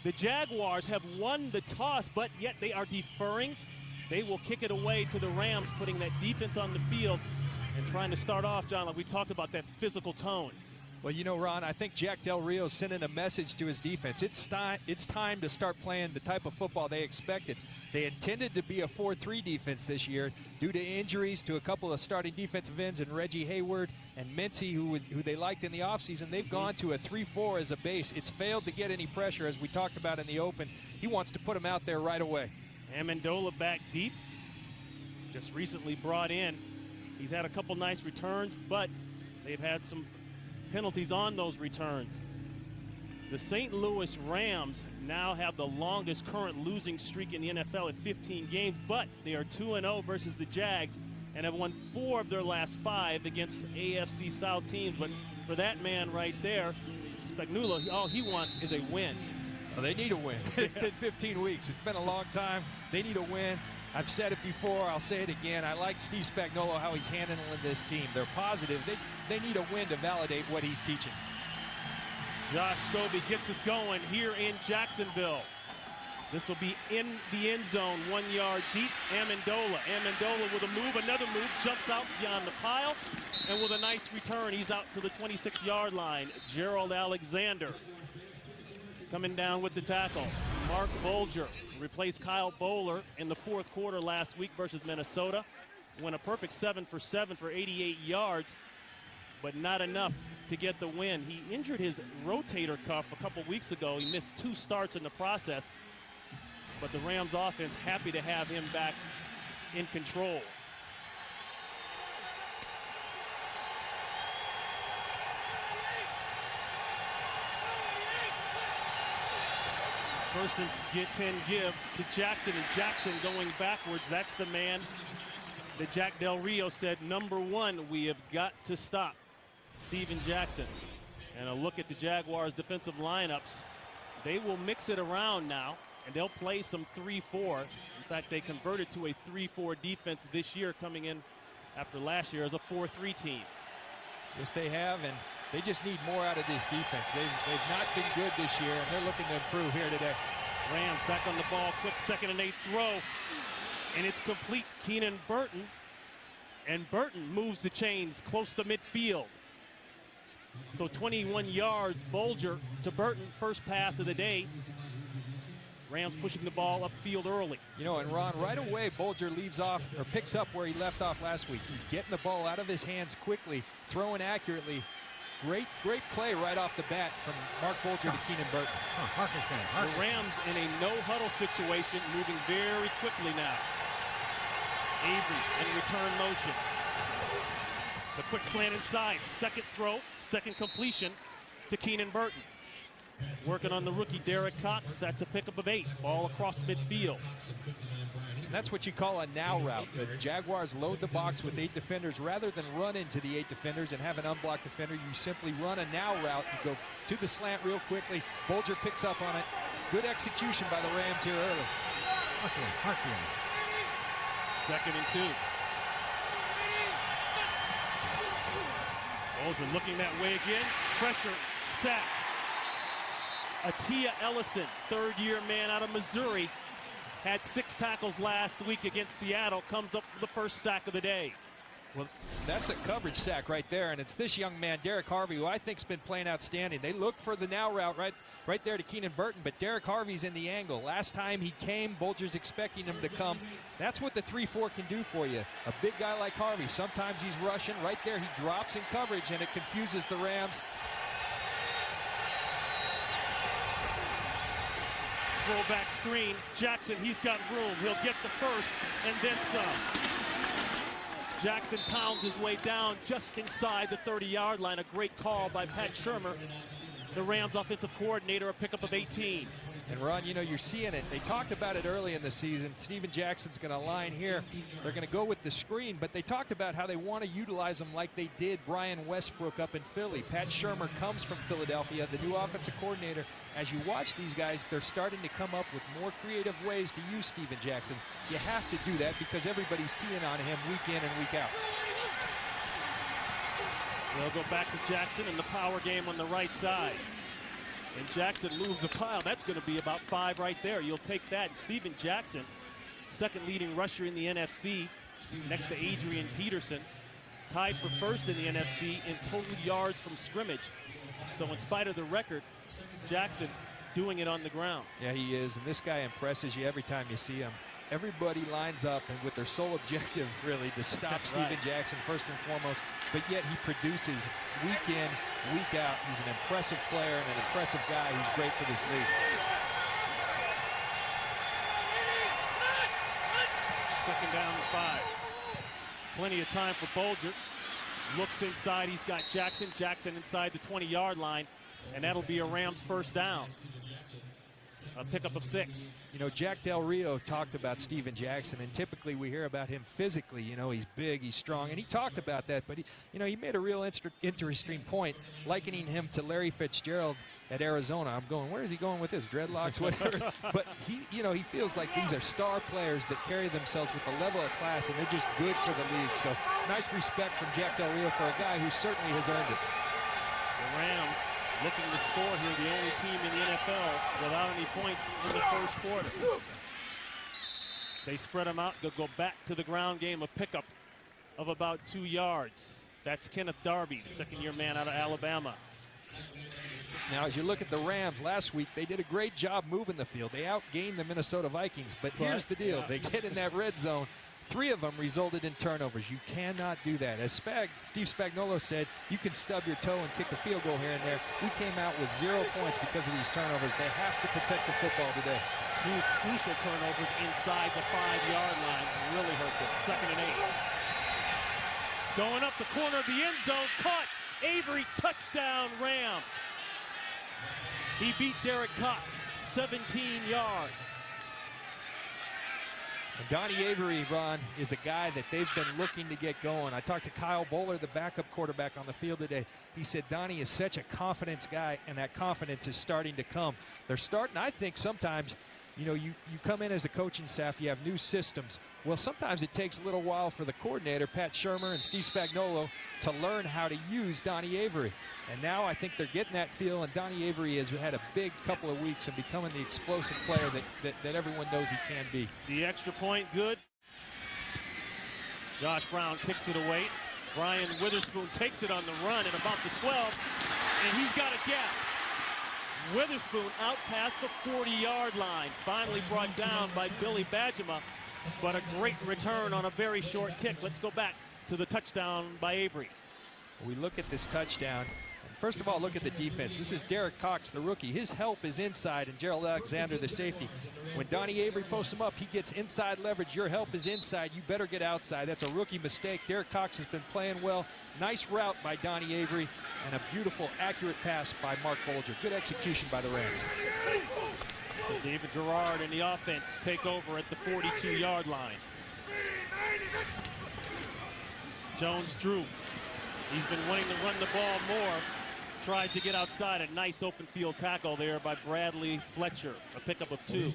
The Jaguars have won the toss, but yet they are deferring. They will kick it away to the Rams, putting that defense on the field and trying to start off, John, like we talked about, that physical tone. Well, you know, Ron, I think Jack Del Rio is sending a message to his defense. It's time to start playing the type of football they expected. They intended to be a 4-3 defense this year due to injuries to a couple of starting defensive ends and Reggie Hayward and Mincy, who they liked in the offseason. They've gone to a 3-4 as a base. It's failed to get any pressure, as we talked about in the open. He wants to put him out there right away. Amendola back deep, just recently brought in. He's had a couple nice returns, but they've had some penalties on those returns. The St. Louis Rams now have the longest current losing streak in the NFL at 15 games, but they are 2-0 versus the Jags and have won 4 of their last 5 against AFC South teams. But for that man right there, Spagnuolo, all he wants is a win. Well, they need a win. It's been 15 weeks. It's been a long time. They need a win. I've said it before. I'll say it again. I like Steve Spagnuolo, how he's handling this team. They're positive. They need a win to validate what he's teaching. Josh Scobie gets us going here in Jacksonville. This will be in the end zone, 1 yard deep. Amendola with a move, another move, jumps out beyond the pile, and with a nice return, he's out to the 26-yard line. Gerald Alexander coming down with the tackle. Mark Bulger replaced Kyle Bowler in the fourth quarter last week versus Minnesota. Went a perfect 7 for 7 for 88 yards, but not enough to get the win. He injured his rotator cuff a couple weeks ago. He missed 2 starts in the process, but the Rams offense happy to have him back in control. First and 10 give to Jackson, and Jackson going backwards. That's the man that Jack Del Rio said, #1, we have got to stop Steven Jackson. And a look at the Jaguars defensive lineups. They will mix it around now, and they'll play some 3-4. In fact, they converted to a 3-4 defense this year, coming in after last year as a 4-3 team. Yes, they have, and they just need more out of this defense. They've not been good this year, and they're looking to improve here today. Rams back on the ball, quick 2nd and 8 throw, and it's complete. Keenan Burton, and Burton moves the chains close to midfield. So 21 yards, Bulger to Burton, first pass of the day. Rams pushing the ball upfield early. You know, and Ron, right away, Bulger leaves off, or picks up where he left off last week. He's getting the ball out of his hands quickly, throwing accurately. Great play right off the bat from Mark Bulger to Keenan Burton. The Rams in a no-huddle situation, moving very quickly now. Avery in return motion. The quick slant inside. Second throw, second completion to Keenan Burton. Working on the rookie, Derek Cox. That's a pickup of 8. Ball across midfield. And that's what you call a now route. The Jaguars load the box with 8 defenders. Rather than run into the 8 defenders and have an unblocked defender, you simply run a now route. You go to the slant real quickly. Bulger picks up on it. Good execution by the Rams here early. 2nd and 2. Bulger looking that way again. Pressure, sack. Atia Ellison, 3rd-year man out of Missouri, had 6 tackles last week against Seattle, comes up with the first sack of the day. Well, that's a coverage sack right there, and it's this young man, Derek Harvey, who I think's been playing outstanding. They look for the now route right there to Keenan Burton, but Derek Harvey's in the angle. Last time he came, Bulger's expecting him to come. That's what the 3-4 can do for you. A big guy like Harvey, sometimes he's rushing. Right there, he drops in coverage, and it confuses the Rams. Throwback screen. Jackson, he's got room. He'll get the first and then some. Jackson pounds his way down just inside the 30-yard line. A great call by Pat Shurmur, the Rams offensive coordinator, a pickup of 18. And Ron, you know, you're seeing it. They talked about it early in the season. Steven Jackson's going to line here. They're going to go with the screen, but they talked about how they want to utilize him like they did Brian Westbrook up in Philly. Pat Shurmur comes from Philadelphia, the new offensive coordinator. As you watch these guys, they're starting to come up with more creative ways to use Steven Jackson. You have to do that because everybody's keying on him week in and week out. They'll go back to Jackson in the power game on the right side. And Jackson moves the pile. That's going to be about 5 right there. You'll take that. And Steven Jackson, second leading rusher in the NFC, next to Adrian Peterson, tied for first in the NFC in total yards from scrimmage. So in spite of the record, Jackson doing it on the ground. Yeah, he is, and this guy impresses you every time you see him. Everybody lines up and with their sole objective really to stop Steven Jackson first and foremost, but yet he produces week in, week out. He's an impressive player and an impressive guy who's great for this league. Second down and 5. Plenty of time for Bulger. Looks inside, he's got Jackson. Jackson inside the 20-yard line, and that'll be a Rams first down. A pickup of 6. You know, Jack Del Rio talked about Steven Jackson, and typically we hear about him physically. You know, he's big, he's strong, and he talked about that. But, he made a real interesting point, likening him to Larry Fitzgerald at Arizona. I'm going, where is he going with this? Dreadlocks, whatever. But he feels like these are star players that carry themselves with a level of class, and they're just good for the league. So nice respect from Jack Del Rio for a guy who certainly has earned it. The Rams looking to score here, the only team in the NFL without any points in the first quarter. They spread them out. They'll go back to the ground game, a pickup of about 2 yards. That's Kenneth Darby, the second-year man out of Alabama. Now, as you look at the Rams last week, they did a great job moving the field. They outgained the Minnesota Vikings, but here's the deal. They get in that red zone. 3 of them resulted in turnovers. You cannot do that. As Steve Spagnuolo said, you can stub your toe and kick a field goal here and there. We came out with 0 points because of these turnovers. They have to protect the football today. 2 crucial turnovers inside the 5-yard line really hurt them. Second and 8. Going up the corner of the end zone, caught. Avery, touchdown, Rams. He beat Derek Cox, 17 yards. And Donnie Avery, Ron, is a guy that they've been looking to get going. I talked to Kyle Bowler, the backup quarterback on the field today. He said Donnie is such a confidence guy, and that confidence is starting to come. They're starting, I think, sometimes, you come in as a coaching staff, you have new systems. Well, sometimes it takes a little while for the coordinator, Pat Shurmur and Steve Spagnuolo, to learn how to use Donnie Avery. And now I think they're getting that feel, and Donnie Avery has had a big couple of weeks and becoming the explosive player that everyone knows he can be. The extra point, good. Josh Brown kicks it away. Brian Witherspoon takes it on the run at about the 12, and he's got a gap. Witherspoon out past the 40-yard line, finally brought down by Billy Badgema, but a great return on a very short kick. Let's go back to the touchdown by Avery. We look at this touchdown. First of all, look at the defense. This is Derek Cox, the rookie. His help is inside, and Gerald Alexander, the safety. When Donnie Avery posts him up, he gets inside leverage. Your help is inside. You better get outside. That's a rookie mistake. Derek Cox has been playing well. Nice route by Donnie Avery, and a beautiful, accurate pass by Mark Bulger. Good execution by the Rams. So David Garrard and the offense take over at the 42-yard line. Jones-Drew. He's been wanting to run the ball more. Tries to get outside. A nice open field tackle there by Bradley Fletcher. A pickup of 2.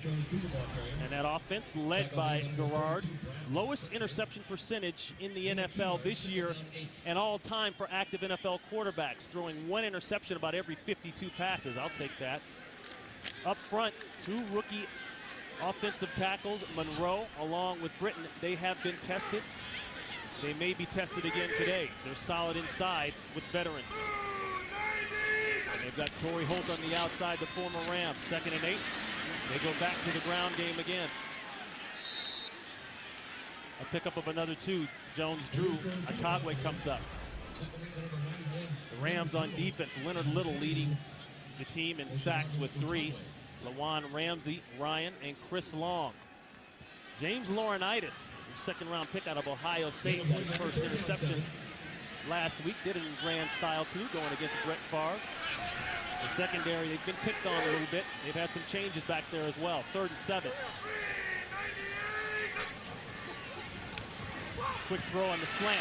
And that offense led by Garrard. Lowest interception percentage in the NFL this year and all time for active NFL quarterbacks. Throwing 1 interception about every 52 passes. I'll take that. Up front, 2 rookie offensive tackles. Monroe along with Britton. They have been tested. They may be tested again today. They're solid inside with veterans. And they've got Torrey Holt on the outside, the former Rams. Second and 8. They go back to the ground game again. A pickup of another 2. Jones-Drew. Atagwe comes up. The Rams on defense. Leonard Little leading the team in sacks with 3. Lawan Ramsey, Ryan, and Chris Long. James Laurinaitis, second-round pick out of Ohio State, his first interception last week. Did it in grand style, too, going against Brett Favre. The secondary, they've been picked on a little bit. They've had some changes back there as well. 3rd and 7. Quick throw on the slant.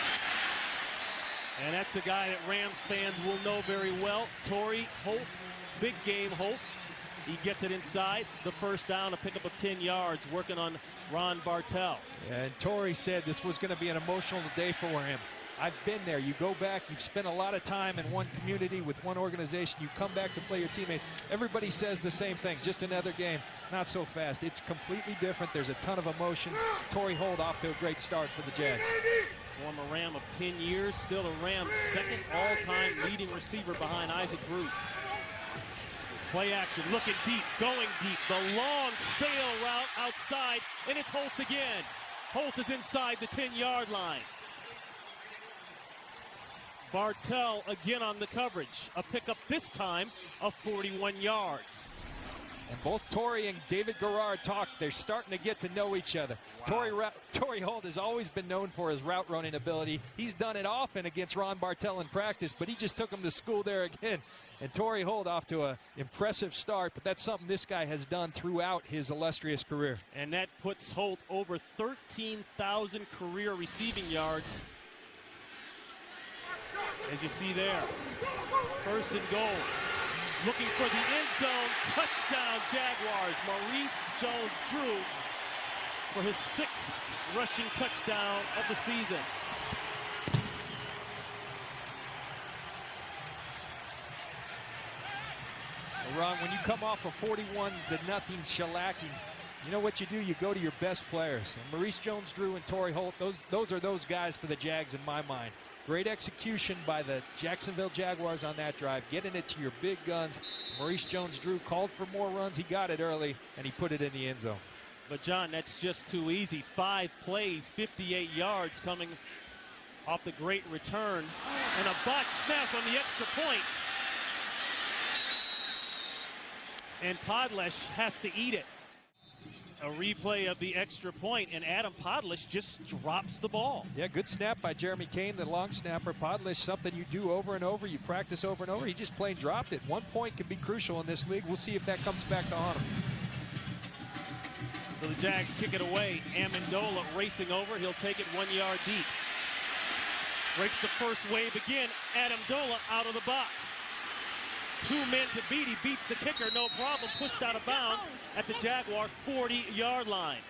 And that's a guy that Rams fans will know very well. Torrey Holt, big game Holt. He gets it inside. The first down, a pickup of 10 yards, working on Ron Bartell. And Torrey said this was going to be an emotional day for him. I've been there. You go back, you've spent a lot of time in one community with one organization. You come back to play your teammates. Everybody says the same thing, just another game. Not so fast. It's completely different. There's a ton of emotions. Torrey Holt off to a great start for the Jags. Former Ram of 10 years, still a Ram second all-time leading receiver behind Isaac Bruce. Play action, looking deep, going deep. The long sail route outside, and it's Holt again. Holt is inside the 10-yard line. Bartell again on the coverage. A pickup this time of 41 yards. And both Torrey and David Garrard talk. They're starting to get to know each other. Wow. Torrey Holt has always been known for his route running ability. He's done it often against Ron Bartell in practice, but he just took him to school there again. And Torrey Holt off to an impressive start, but that's something this guy has done throughout his illustrious career. And that puts Holt over 13,000 career receiving yards. As you see there, first and goal. Looking for the end zone, touchdown Jaguars. Maurice Jones-Drew for his 6th rushing touchdown of the season. Ron, when you come off a 41-0 shellacking, you know what you do? You go to your best players. And Maurice Jones-Drew and Torrey Holt, those are those guys for the Jags in my mind. Great execution by the Jacksonville Jaguars on that drive, getting it to your big guns. Maurice Jones-Drew called for more runs. He got it early, and he put it in the end zone. But, John, that's just too easy. 5 plays, 58 yards coming off the great return. And a botch snap on the extra point. And Podlesh has to eat it. A replay of the extra point, and Adam Podlesh just drops the ball. Yeah, good snap by Jeremy Kane, the long snapper. Podlesh, something you do over and over, you practice over and over. He just plain dropped it. 1 point can be crucial in this league. We'll see if that comes back to haunt him. So the Jags kick it away. Amendola racing over. He'll take it 1 yard deep. Breaks the first wave again. Amendola out of the box. 2 men to beat. He beats the kicker, no problem. Pushed out of bounds at the Jaguars' 40-yard line.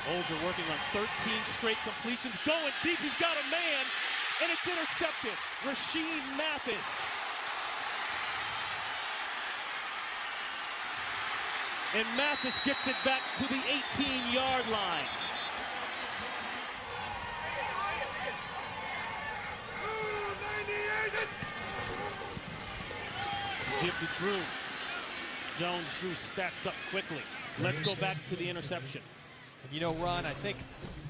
Olger working on 13 straight completions. Going deep, he's got a man, and it's intercepted. Rasheed Mathis. And Mathis gets it back to the 18-yard line. Give to Drew. Jones-Drew stacked up quickly. Let's go back to the interception. And you know, Ron, I think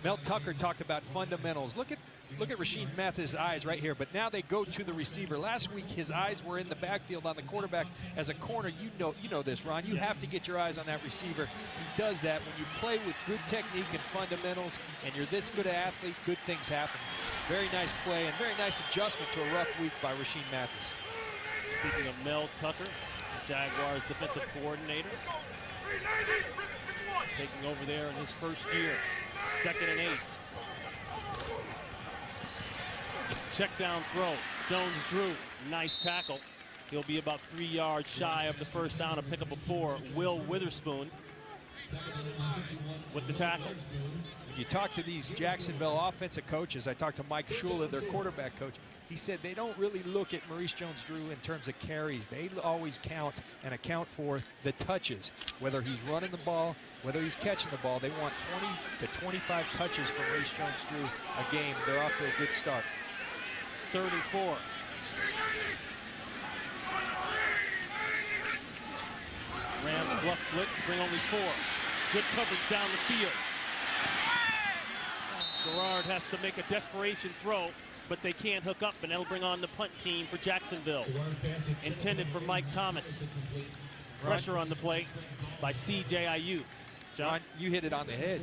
Mel Tucker talked about fundamentals. Look at Rasheed Mathis' eyes right here, but now they go to the receiver. Last week, his eyes were in the backfield on the quarterback. As a corner, you know this, Ron. You have to get your eyes on that receiver. He does that. When you play with good technique and fundamentals, and you're this good an athlete, good things happen. Very nice play and very nice adjustment to a rough week by Rasheed Mathis. Speaking of Mel Tucker, the Jaguars defensive coordinator, taking over there in his first year, 2nd and 8. Check down throw. Jones-Drew, nice tackle. He'll be about 3 yards shy of the first down, a pickup of 4. Will Witherspoon with the tackle. If you talk to these Jacksonville offensive coaches, I talked to Mike Shula, their quarterback coach. He said they don't really look at Maurice Jones-Drew in terms of carries. They always count and account for the touches. Whether he's running the ball, whether he's catching the ball, they want 20 to 25 touches for Maurice Jones-Drew a game. They're off to a good start. 34. Rams bluff blitz, bring only 4. Good coverage down the field. Garrard has to make a desperation throw, but they can't hook up, and that'll bring on the punt team for Jacksonville. Intended for Mike Thomas. Pressure on the plate by C.J. Aiyuk. John, you hit it on the head.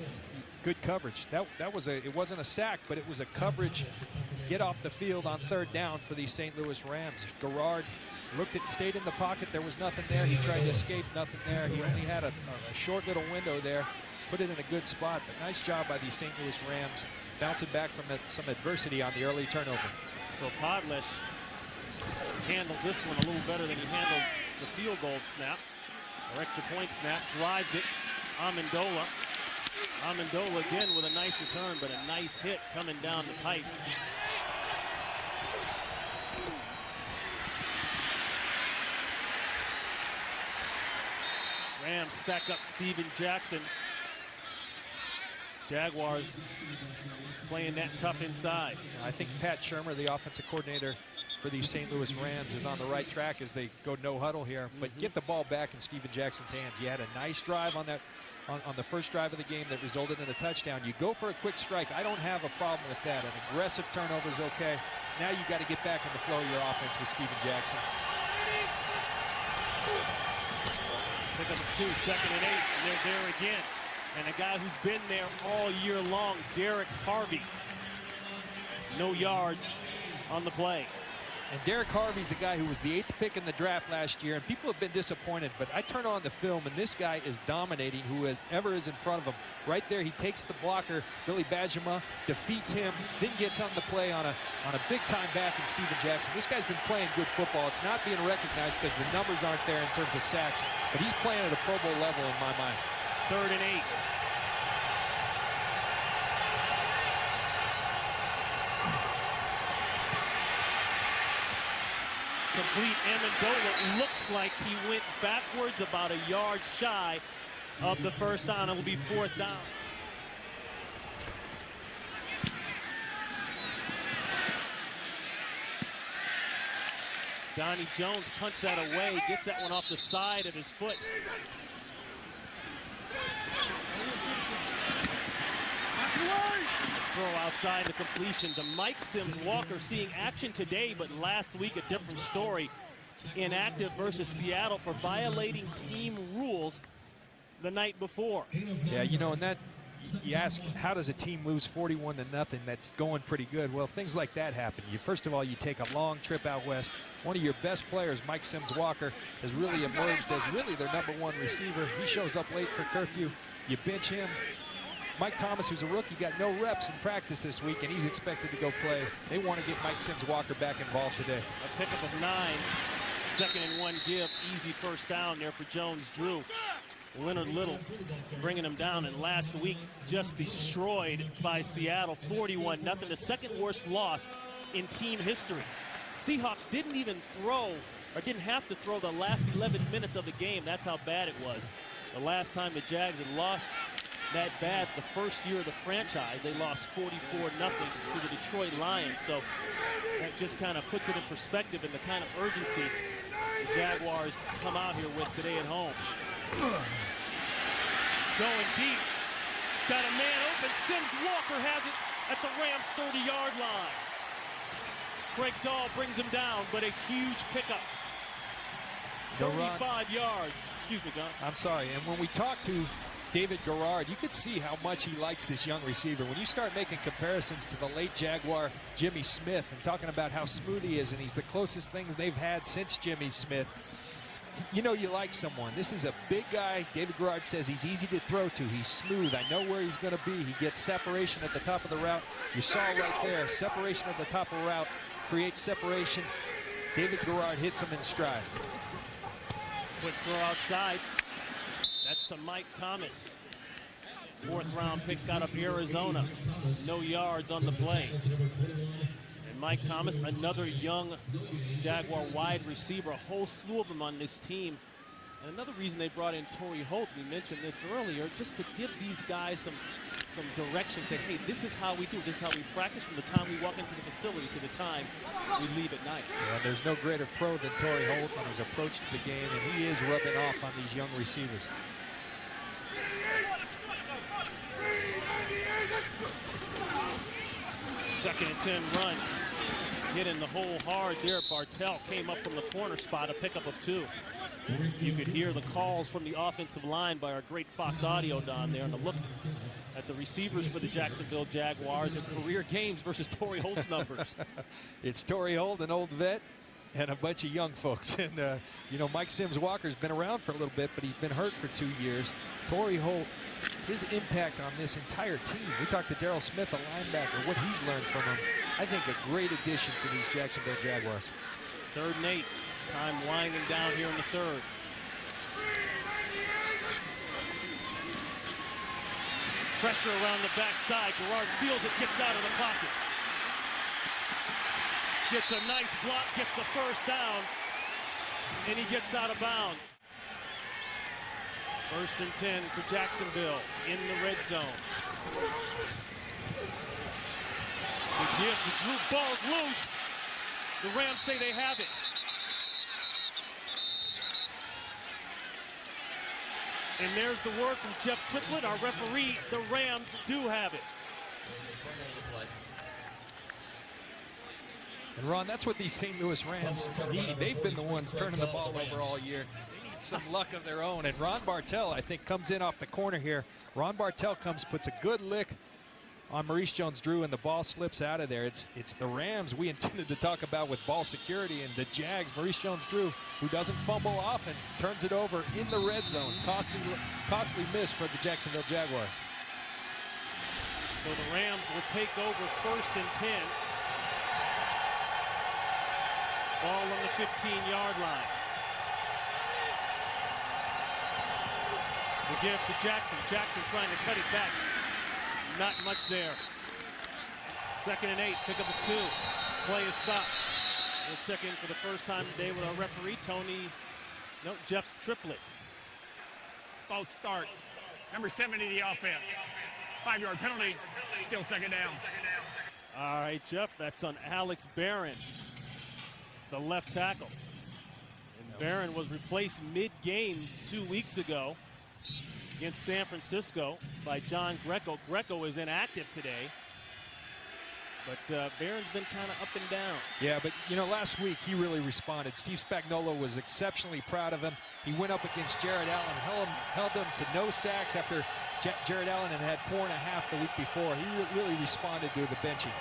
Good coverage. That was it wasn't a sack, but it was a coverage get off the field on 3rd down for the St. Louis Rams. Garrard stayed in the pocket. There was nothing there. He tried to escape, nothing there. He only had a short little window there. Put it in a good spot, but nice job by the St. Louis Rams, bouncing back from some adversity on the early turnover. So Podlesh handled this one a little better than he handled the field goal snap, or extra point snap, drives it. Amendola Amendola again with a nice return, but a nice hit coming down the pipe. Rams stack up Steven Jackson. Jaguars playing that tough inside. I think Pat Shurmur, the offensive coordinator for the St. Louis Rams, is on the right track as they go no huddle here. But get the ball back in Steven Jackson's hand. He had a nice drive on that on the first drive of the game that resulted in a touchdown. You go for a quick strike. I don't have a problem with that. An aggressive turnover is okay. Now you got to get back in the flow of your offense with Steven Jackson. Pick up a 2, 2nd and 8, and they're there again. And a guy who's been there all year long, Derek Harvey. No yards on the play. And Derek Harvey's a guy who was the 8th pick in the draft last year, and people have been disappointed, but I turn on the film, and this guy is dominating whoever is in front of him. Right there, he takes the blocker, Billy Bajema, defeats him, then gets on the play on a big-time back in Steven Jackson. This guy's been playing good football. It's not being recognized because the numbers aren't there in terms of sacks, but he's playing at a Pro Bowl level in my mind. 3rd and 8. Complete. Amendola looks like he went backwards about a yard shy of the first down. It will be 4th down. Donnie Jones punts that away, gets that one off the side of his foot. Throw outside the completion to Mike Sims Walker, seeing action today, but last week a different story. Inactive versus Seattle for violating team rules the night before. Yeah, you know, and that, you ask, how does a team lose 41-0 that's going pretty good? Well, things like that happen. First of all, you take a long trip out west. One of your best players, Mike Sims Walker, has really emerged as really their #1 receiver. He shows up late for curfew. You bench him. Mike Thomas, who's a rookie, got no reps in practice this week, and he's expected to go play. They want to get Mike Sims Walker back involved today. A pickup of 9. 2nd and 1 give. Easy first down there for Jones-Drew. Leonard Little bringing him down, and last week just destroyed by Seattle, 41-0. The second worst loss in team history. Seahawks didn't even throw, or didn't have to throw the last 11 minutes of the game. That's how bad it was. The last time the Jags had lost that bad, the first year of the franchise, they lost 44-0 to the Detroit Lions. So that just kind of puts it in perspective and the kind of urgency the Jaguars come out here with today at home. Going deep. Got a man open. Sims Walker has it at the Rams' 30-yard line. Craig Dahl brings him down, but a huge pickup. 35 yards. Excuse me, John. I'm sorry. And when we talk to David Garrard, you could see how much he likes this young receiver. When you start making comparisons to the late Jaguar Jimmy Smith and talking about how smooth he is, and he's the closest thing they've had since Jimmy Smith, you know you like someone. This is a big guy. David Garrard says he's easy to throw to. He's smooth. I know where he's going to be. He gets separation at the top of the route. You saw right there, separation at the top of the route creates separation. David Garrard hits him in stride. Quick throw outside. That's to Mike Thomas. 4th round pick out of Arizona. No yards on the play. And Mike Thomas, another young Jaguar wide receiver, a whole slew of them on this team. And another reason they brought in Torrey Holt, we mentioned this earlier, just to give these guys some direction, say, hey, this is how we do, this is how we practice from the time we walk into the facility to the time we leave at night. Yeah, there's no greater pro than Torrey Holt on his approach to the game, and he is rubbing off on these young receivers. Second and 10 run. Hitting the hole hard there. Bartell came up from the corner spot, a pickup of 2. You could hear the calls from the offensive line by our great Fox Audio down there, and a look at the receivers for the Jacksonville Jaguars in career games versus Torrey Holt's numbers. It's Torrey Holt, an old vet, and a bunch of young folks. And, you know, Mike Sims Walker's been around for a little bit, but he's been hurt for 2 years. Torrey Holt, his impact on this entire team. We talked to Darryl Smith, a linebacker, what he's learned from him. I think a great addition for these Jacksonville Jaguars. 3rd and 8. Time winding down here in the 3rd. Pressure around the backside. Garrard feels it, gets out of the pocket. Gets a nice block, gets a first down, and he gets out of bounds. 1st and 10 for Jacksonville in the red zone. The give to Drew, ball's loose. The Rams say they have it. And there's the word from Jeff Triplett, our referee. The Rams do have it. And Ron, that's what these St. Louis Rams need. They've been the ones turning the ball over all year. They need some luck of their own. And Ron Bartell, I think, comes in off the corner here. Ron Bartell puts a good lick on Maurice Jones-Drew, and the ball slips out of there. It's the Rams we intended to talk about with ball security, and the Jags, Maurice Jones-Drew, who doesn't fumble often, turns it over in the red zone. Costly miss for the Jacksonville Jaguars. So the Rams will take over 1st and 10. Ball on the 15-yard line. The give to Jackson. Jackson trying to cut it back. Not much there. 2nd and 8, pickup of 2. Play is stopped. We'll check in for the first time today with our referee, Jeff Triplett. False start. Number 70, the offense. 5-yard penalty. Still 2nd down. All right, Jeff, that's on Alex Barron, the left tackle. And Barron was replaced mid-game 2 weeks ago against San Francisco by John Greco. Greco is inactive today, but Barron's been kind of up and down. Yeah, but last week he really responded. Steve Spagnuolo was exceptionally proud of him. He went up against Jared Allen, held him to no sacks after Jared Allen had 4.5 the week before. He really responded to the benching.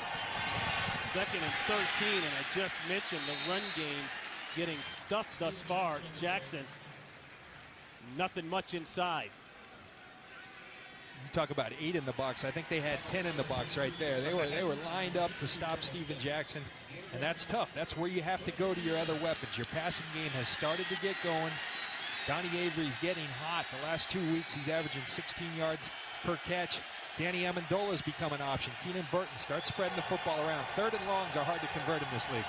2nd and 13, and I just mentioned the run game's getting stuffed thus far. Jackson, nothing much inside. You talk about 8 in the box. I think they had 10 in the box right there. They were lined up to stop Steven Jackson, and that's tough. That's where you have to go to your other weapons. Your passing game has started to get going. Donnie Avery's getting hot. The last 2 weeks, he's averaging 16 yards per catch. Danny Amendola's become an option. Keenan Burton starts spreading the football around. 3rd and longs are hard to convert in this league.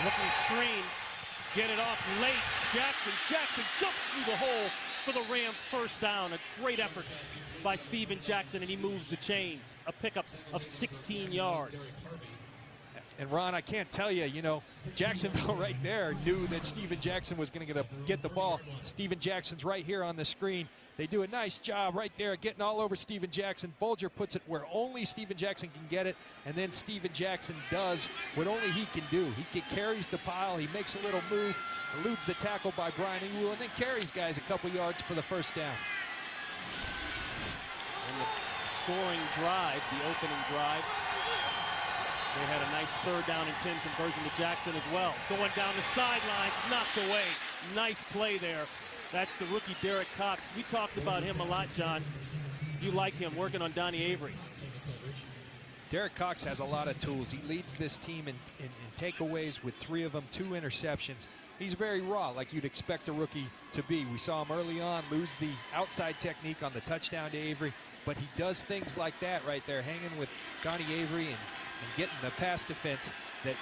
Looking screen. Get it off late. Jackson jumps through the hole for the Rams' first down. A great effort by Steven Jackson, and he moves the chains. A pickup of 16 yards. And Ron, I can't tell you, Jacksonville right there knew that Steven Jackson was going to get the ball. Steven Jackson's right here on the screen. They do a nice job right there getting all over Steven Jackson. Bulger puts it where only Steven Jackson can get it, and then Steven Jackson does what only he can do. He carries the pile, he makes a little move, eludes the tackle by Brian Ewu, and then carries guys a couple yards for the first down. And the scoring drive, the opening drive, they had a nice 3rd down and 10 conversion to Jackson as well. Going down the sidelines, knocked away. Nice play there. That's the rookie Derek Cox. We talked about him a lot, John. You like him working on Donnie Avery. Derek Cox has a lot of tools. He leads this team in takeaways with 3 of them, 2 interceptions. He's very raw, like you'd expect a rookie to be. We saw him early on lose the outside technique on the touchdown to Avery, but he does things like that right there, hanging with Donnie Avery and getting the pass defense that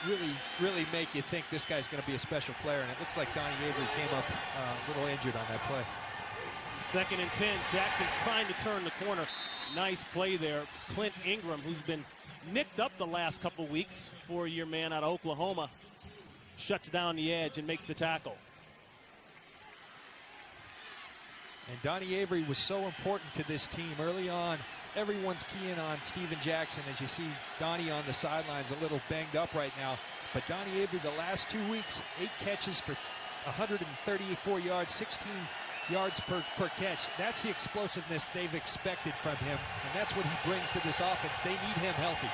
really make you think this guy's going to be a special player. And it looks like Donnie Avery came up a little injured on that play. 2nd and 10, Jackson trying to turn the corner. Nice play there. Clint Ingram, who's been nicked up the last couple weeks, 4-year man out of Oklahoma, shuts down the edge and makes the tackle. And Donnie Avery was so important to this team early on. Everyone's keying on Steven Jackson as you see Donnie on the sidelines a little banged up right now. But Donnie Avery the last 2 weeks, 8 catches for 134 yards, 16 yards per catch. That's the explosiveness they've expected from him, and that's what he brings to this offense. They need him healthy.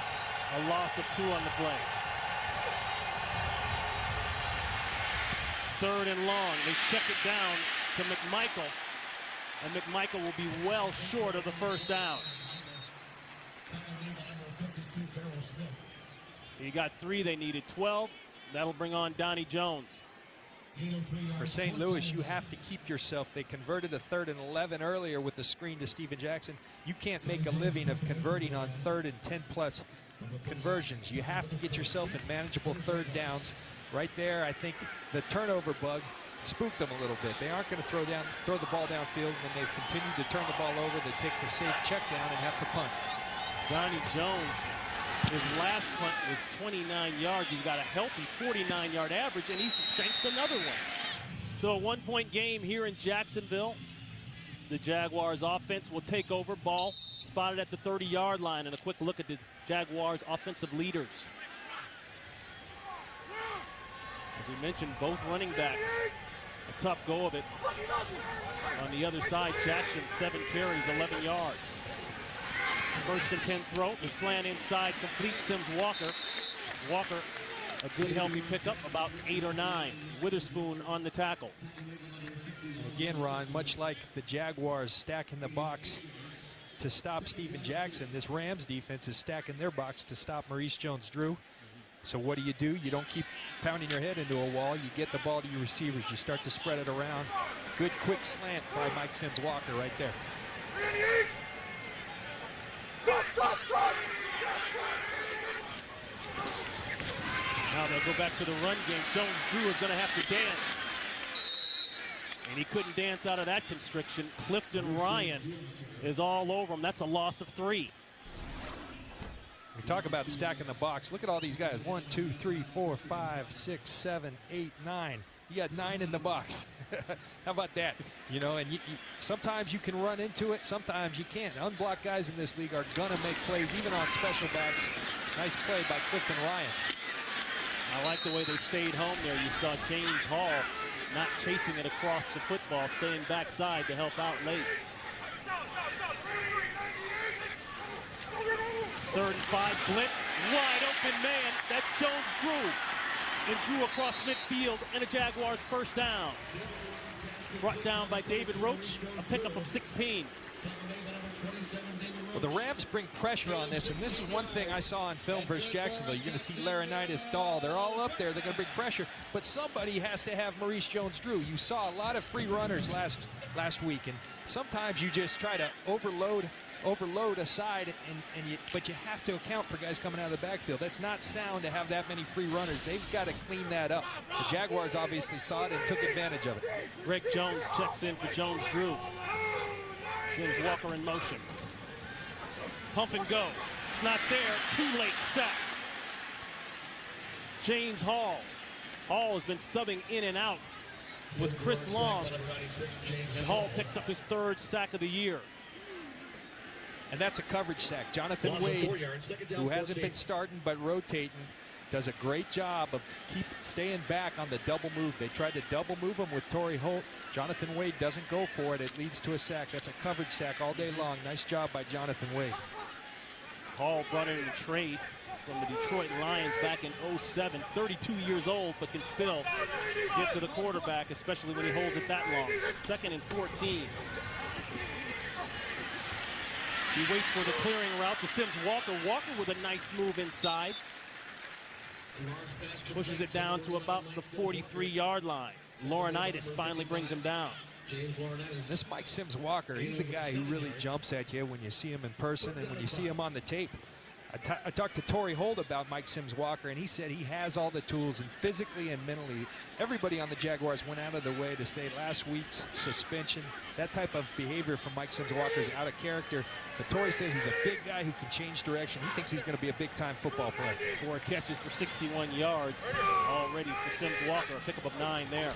A loss of 2 on the play. 3rd and long. They check it down to McMichael, and McMichael will be well short of the first down. He got 3, they needed 12. That'll bring on Donnie Jones. For St. Louis, you have to keep yourself. They converted a 3rd and 11 earlier with the screen to Steven Jackson. You can't make a living of converting on 3rd and 10+ conversions. You have to get yourself in manageable 3rd downs. Right there, I think the turnover bug spooked them a little bit. They aren't going to throw the ball downfield. When they've continued to turn the ball over, they take the safe check down and have to punt. Donnie Jones, his last punt was 29 yards. He's got a healthy 49-yard average, and he shanks another one. So a 1-point game here in Jacksonville. The Jaguars offense will take over. Ball spotted at the 30-yard line, and a quick look at the Jaguars offensive leaders. As we mentioned, both running backs, a tough go of it. On the other side, Jackson, 7 carries, 11 yards. 1st and 10 throw, the slant inside, complete. Sims Walker. Walker, a good healthy pickup, about 8 or 9. Witherspoon on the tackle. And again, Ron, much like the Jaguars stacking the box to stop Steven Jackson, this Rams defense is stacking their box to stop Maurice Jones-Drew. So what do? You don't keep pounding your head into a wall. You get the ball to your receivers. You start to spread it around. Good quick slant by Mike Sims Walker right there. Now they'll go back to the run game. Jones-Drew is going to have to dance. And he couldn't dance out of that constriction. Clifton Ryan is all over him. That's a loss of 3. We talk about stacking the box. Look at all these guys. 1, 2, 3, 4, 5, 6, 7, 8, 9. You got 9 in the box. How about that? You know, and sometimes you can run into it, sometimes you can't. Unblocked guys in this league are going to make plays, even on special backs. Nice play by Clifton Ryan. I like the way they stayed home there. You saw James Hall not chasing it across the football, staying backside to help out late. 3rd and 5, blitz, wide open man. That's Jones-Drew. And Drew across midfield, and a Jaguars 1st down. Brought down by David Roach, a pickup of 16. Well, the Rams bring pressure on this, and this is one thing I saw on film versus Jacksonville. You're going to see Laurinaitis, Dahl. They're all up there. They're going to bring pressure, but somebody has to have Maurice Jones-Drew. You saw a lot of free runners last week, and sometimes you just try to overload aside, but you have to account for guys coming out of the backfield. That's not sound to have that many free runners. They've got to clean that up. The Jaguars obviously saw it and took advantage of it. Greg Jones checks in for Jones-Drew. Sims Walker in motion. Pump and go. It's not there. Too late. Sack. James Hall. Hall has been subbing in and out with Chris Long. And Hall picks up his 3rd sack of the year. And that's a coverage sack. Jonathan Wade, who hasn't been starting but rotating, does a great job of staying back on the double move. They tried to double move him with Torrey Holt. Jonathan Wade doesn't go for it. It leads to a sack. That's a coverage sack all day long. Nice job by Jonathan Wade. Hall brought in a trade from the Detroit Lions back in 07. 32 years old, but can still get to the quarterback, especially when he holds it that long. 2nd and 14. He waits for the clearing route to Sims Walker. Walker with a nice move inside. Pushes it down to about the 43-yard line. Laurinaitis finally brings him down. This Mike Sims Walker, he's a guy who really jumps at you when you see him in person and when you see him on the tape. I talked to Torrey Holt about Mike Sims Walker, and he said he has all the tools, and physically and mentally, everybody on the Jaguars went out of their way to say last week's suspension, that type of behavior from Mike Sims Walker is out of character. But Torrey says he's a big guy who can change direction. He thinks he's going to be a big-time football player. 4 catches for 61 yards already for Sims Walker. A pickup of 9 there.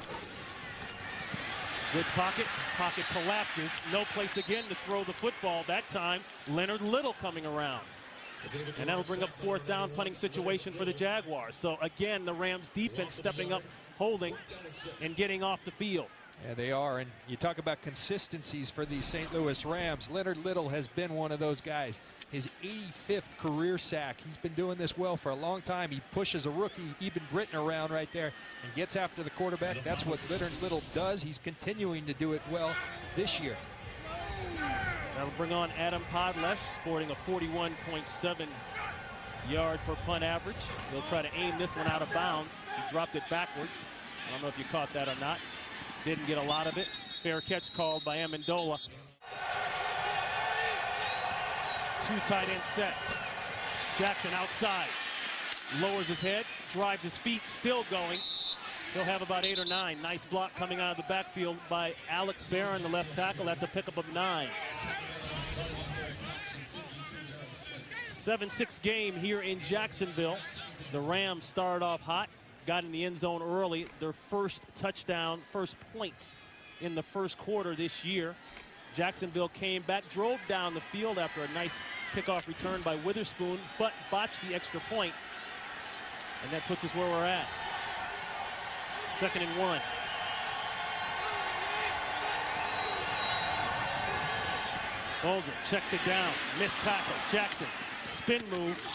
Good pocket. Pocket collapses. No place again to throw the football. That time, Leonard Little coming around. And that'll bring up 4th down punting situation for the Jaguars. So again, the Rams defense stepping up, holding, and getting off the field. Yeah, they are. And you talk about consistencies for the St. Louis Rams. Leonard Little has been one of those guys. His 85th career sack. He's been doing this well for a long time. He pushes a rookie, Eben Britton, around right there and gets after the quarterback. That's what Leonard Little does. He's continuing to do it well this year. That'll bring on Adam Podlesh, sporting a 41.7 yard per punt average. He'll try to aim this one out of bounds. He dropped it backwards. I don't know if you caught that or not. Didn't get a lot of it. Fair catch called by Amendola. 2 tight end set. Jackson outside. Lowers his head, drives his feet, still going. He'll have about 8 or 9. Nice block coming out of the backfield by Alex Barron, the left tackle. That's a pickup of 9. 7-6 game here in Jacksonville. The Rams started off hot, got in the end zone early. Their first touchdown, first points in the first quarter this year. Jacksonville came back, drove down the field after a nice kickoff return by Witherspoon, but botched the extra point. And that puts us where we're at. 2nd and 1. Bolger checks it down. Missed tackle. Jackson. Spin move.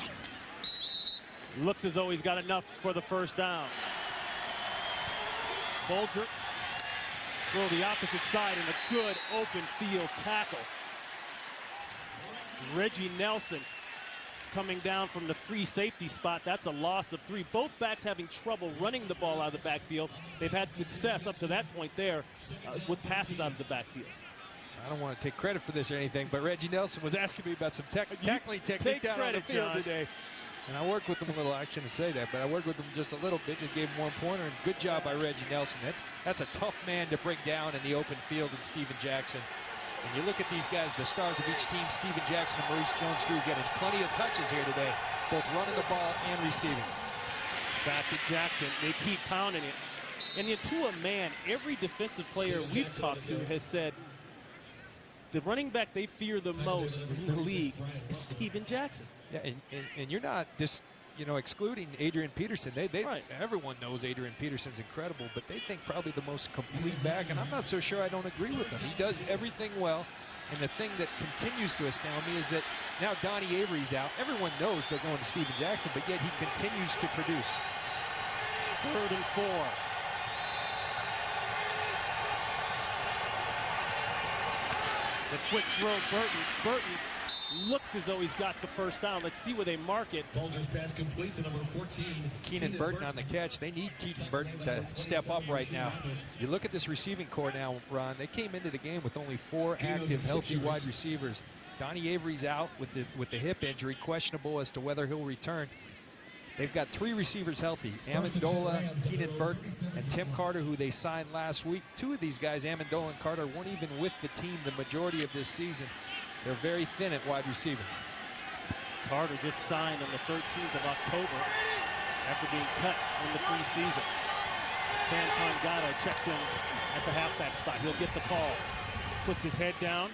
Looks as though he's got enough for the first down. Bolger. Throw the opposite side and a good open field tackle. Reggie Nelson coming down from the free safety spot. That's a loss of 3. Both backs having trouble running the ball out of the backfield. They've had success up to that point there with passes out of the backfield. I don't want to take credit for this or anything, but Reggie Nelson was asking me about some tackling technique down on the field today. And I worked with him a little. I shouldn't say that, but I worked with him just a little bit. Just gave him 1 pointer, and good job by Reggie Nelson. That's a tough man to bring down in the open field in Steven Jackson. And you look at these guys, the stars of each team, Steven Jackson and Maurice Jones-Drew getting plenty of touches here today, both running the ball and receiving. Back to Jackson. They keep pounding it. And to a man, every defensive player we've talked to has said the running back they fear the most in the league is Steven Jackson. Yeah, and you're not just, excluding Adrian Peterson. Right. Everyone knows Adrian Peterson's incredible, but they think probably the most complete back, and I'm not so sure I don't agree with him. He does everything well, and the thing that continues to astound me is that now Donnie Avery's out. Everyone knows they're going to Steven Jackson, but yet he continues to produce. 3rd and 4. The quick throw, Burton looks as though he's got the first down. Let's see where they mark it. Bolger's pass complete to number 14. Keenan Burton on the catch. They need Keaton Burton to step up right now. You look at this receiving core now, Ron. They came into the game with only 4 active, healthy wide receivers. Donnie Avery's out with the hip injury, questionable as to whether he'll return. They've got 3 receivers healthy, Amendola, Keenan Burton, and Tim Carter, who they signed last week. 2 of these guys, Amendola and Carter, weren't even with the team the majority of this season. They're very thin at wide receiver. Carter just signed on the 13th of October after being cut in the preseason. Santon Gatto checks in at the halfback spot. He'll get the call. Puts his head down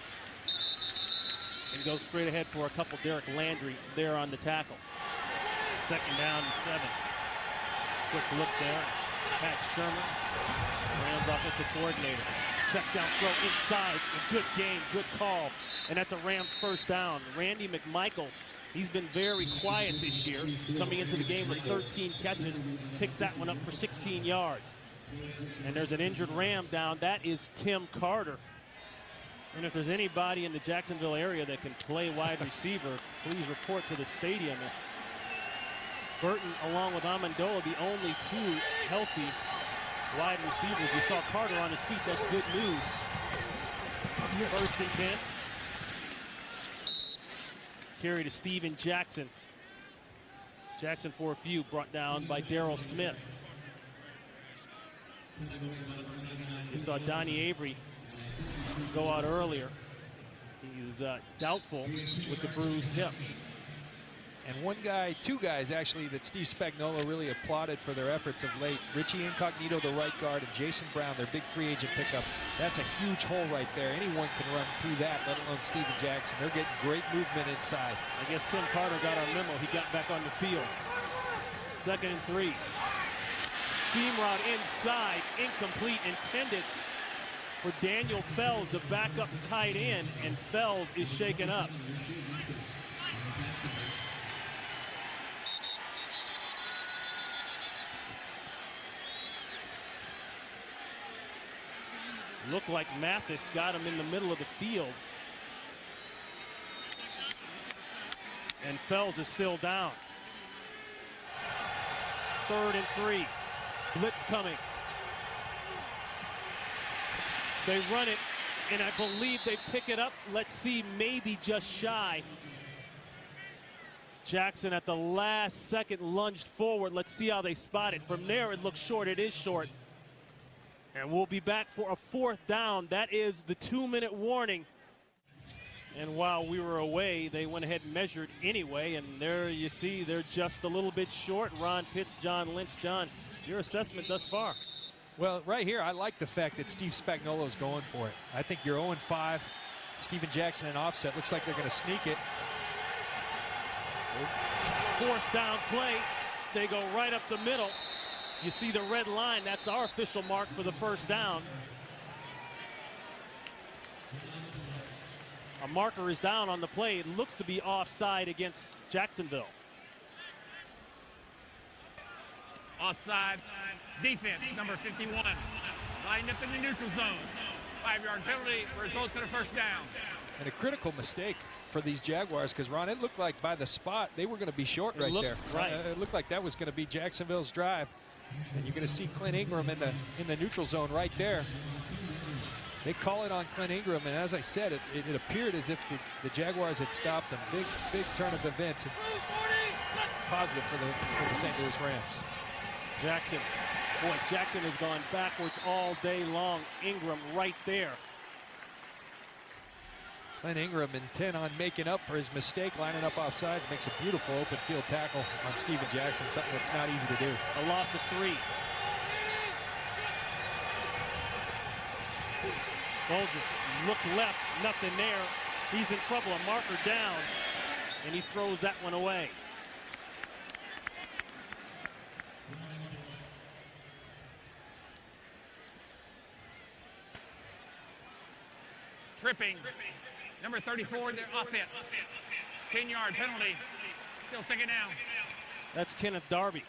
and goes straight ahead for a couple. Derek Landry there on the tackle. 2nd down and 7. Quick look there. Pat Sherman, Rams offensive coordinator. Check down throw inside. A good game, good call. And that's a Rams first down. Randy McMichael, he's been very quiet this year. Coming into the game with 13 catches. Picks that one up for 16 yards. And there's an injured Ram down. That is Tim Carter. And if there's anybody in the Jacksonville area that can play wide receiver, please report to the stadium. Burton, along with Amendola, the only 2 healthy wide receivers. You saw Carter on his feet. That's good news. 1st and 10. Carry to Steven Jackson. Jackson for a few, brought down by Darryl Smith. You saw Donnie Avery go out earlier. He's doubtful with the bruised hip. And 2 guys actually that Steve Spagnuolo really applauded for their efforts of late. Richie Incognito, the right guard, and Jason Brown, their big free agent pickup. That's a huge hole right there. Anyone can run through that, let alone Steven Jackson. They're getting great movement inside. I guess Tim Carter got our memo. He got back on the field. 2nd and 3. Seam route inside, incomplete, intended for Daniel Fells, the backup tight end, and Fells is shaken up. Looked like Mathis got him in the middle of the field. And Fells is still down. 3rd and 3. Blitz coming. They run it, and I believe they pick it up. Let's see, maybe just shy. Jackson at the last second lunged forward. Let's see how they spot it. From there, it looks short. It is short. And we'll be back for a 4th down. That is the 2-minute warning. And while we were away, they went ahead and measured anyway. And there you see they're just a little bit short. Ron Pitts, John Lynch. John, your assessment thus far? Well, right here, I like the fact that Steve Spagnuolo's going for it. I think you're 0-5. Steven Jackson in offset. Looks like they're going to sneak it. 4th down play. They go right up the middle. You see the red line. That's our official mark for the 1st down. A marker is down on the play. It looks to be offside against Jacksonville. Offside. Defense, number 51. Lined up in the neutral zone. 5-yard penalty results in a 1st down. And a critical mistake for these Jaguars, because, Ron, it looked like by the spot they were going to be short right there. Right. It looked like that was going to be Jacksonville's drive. And you're going to see Clint Ingram in the neutral zone right there. They call it on Clint Ingram, and as I said, it appeared as if the Jaguars had stopped them. Big turn of events. Positive for the St. Louis Rams. Jackson. Boy, Jackson has gone backwards all day long. Ingram right there. Clint Ingram intent on making up for his mistake, lining up off sides, makes a beautiful open field tackle on Steven Jackson, something that's not easy to do. A loss of 3. Bolger looked left, nothing there. He's in trouble, a marker down, and he throws that one away. Tripping. Number 34, their offense. 10-yard penalty. Still 2nd down. That's Kenneth Darby.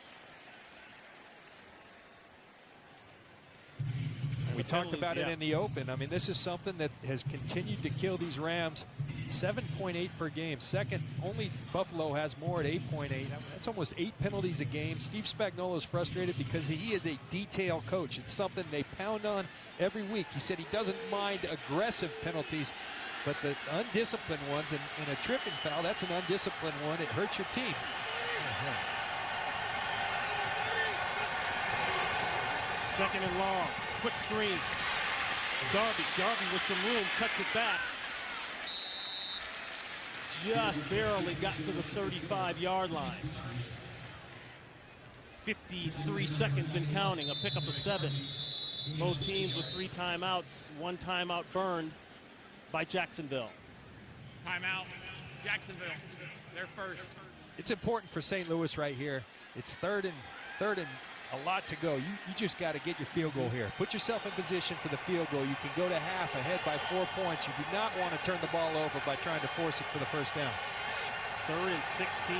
We talked about it in the open. I mean, this is something that has continued to kill these Rams. 7.8 per game. Second, only Buffalo has more at 8.8. That's almost 8 penalties a game. Steve Spagnuolo is frustrated because he is a detail coach. It's something they pound on every week. He said he doesn't mind aggressive penalties, but the undisciplined ones, and a tripping foul, that's an undisciplined one. It hurts your team. Second and long. Quick screen. Darby with some room, cuts it back. Just barely got to the 35-yard line. 53 seconds and counting, a pickup of 7. Both teams with 3 timeouts, 1 timeout burned by Jacksonville. Timeout, Jacksonville, their first. It's important for St. Louis right here. It's third and a lot to go. You just got to get your field goal here. Put yourself in position for the field goal. You can go to half ahead by 4 points. You do not want to turn the ball over by trying to force it for the 1st down. 3rd and 16.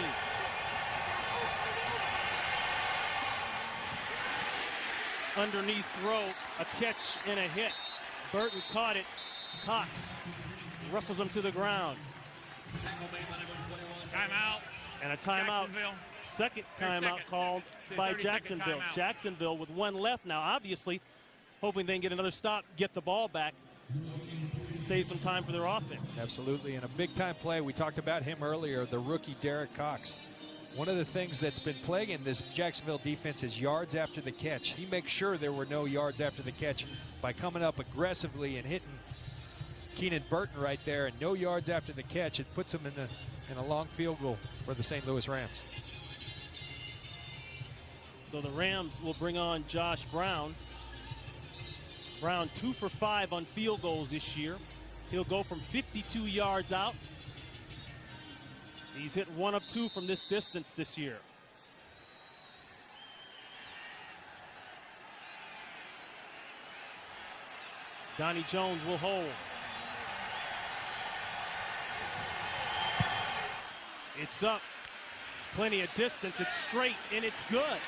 Underneath throw, a catch and a hit. Burton caught it. Cox wrestles him to the ground. Timeout. And a timeout. Second timeout called by Jacksonville. Jacksonville with 1 left now, obviously hoping they can get another stop, get the ball back, save some time for their offense. Absolutely, and a big-time play. We talked about him earlier, the rookie Derek Cox. One of the things that's been plaguing this Jacksonville defense is yards after the catch. He makes sure there were no yards after the catch by coming up aggressively and hitting Keenan Burton right there, and no yards after the catch. It puts him in a long field goal for the St. Louis Rams. So the Rams will bring on Josh Brown. Brown 2 for 5 on field goals this year. He'll go from 52 yards out. He's hit 1 of 2 from this distance this year. Donnie Jones will hold. It's up. Plenty of distance. It's straight and it's good.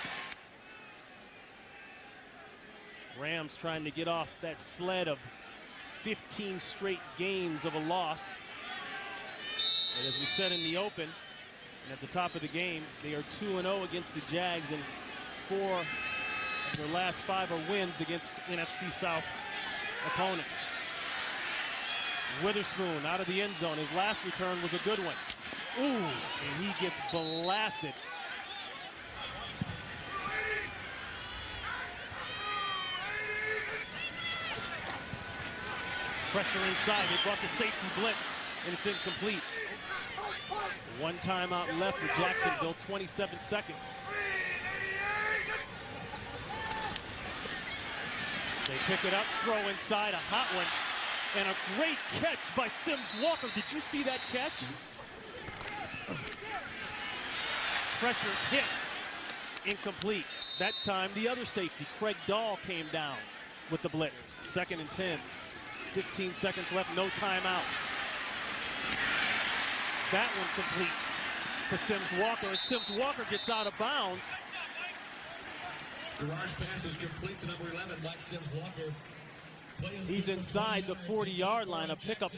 Rams trying to get off that sled of 15 straight games of a loss. And as we said in the open, and at the top of the game, they are 2-0 against the Jags, and 4 of their last 5 are wins against NFC South opponents. Witherspoon out of the end zone. His last return was a good one. Ooh, and he gets blasted. Pressure inside. They brought the safety blitz, and it's incomplete. One timeout left for Jacksonville, 27 seconds. They pick it up, throw inside, a hot one, and a great catch by Sims Walker. Did you see that catch? Pressure hit, incomplete. That time, the other safety, Craig Dahl, came down with the blitz. 2nd and 10. 15 seconds left, no timeout. That one complete to Sims Walker, and Sims Walker gets out of bounds. Garage pass is complete to number 11, Mike Sims Walker. He's inside the 40-yard line, a pickup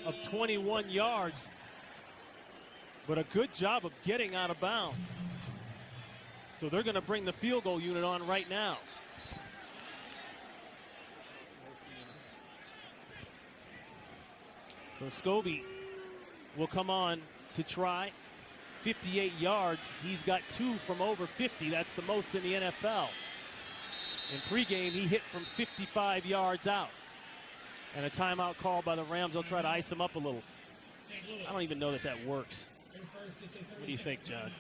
of 21 yards. But a good job of getting out of bounds. So they're going to bring the field goal unit on right now. So Scobie will come on to try. 58 yards. He's got 2 from over 50. That's the most in the NFL. In pregame, he hit from 55 yards out. And a timeout call by the Rams. They'll try to ice him up a little. I don't even know that that works. What do you think, John?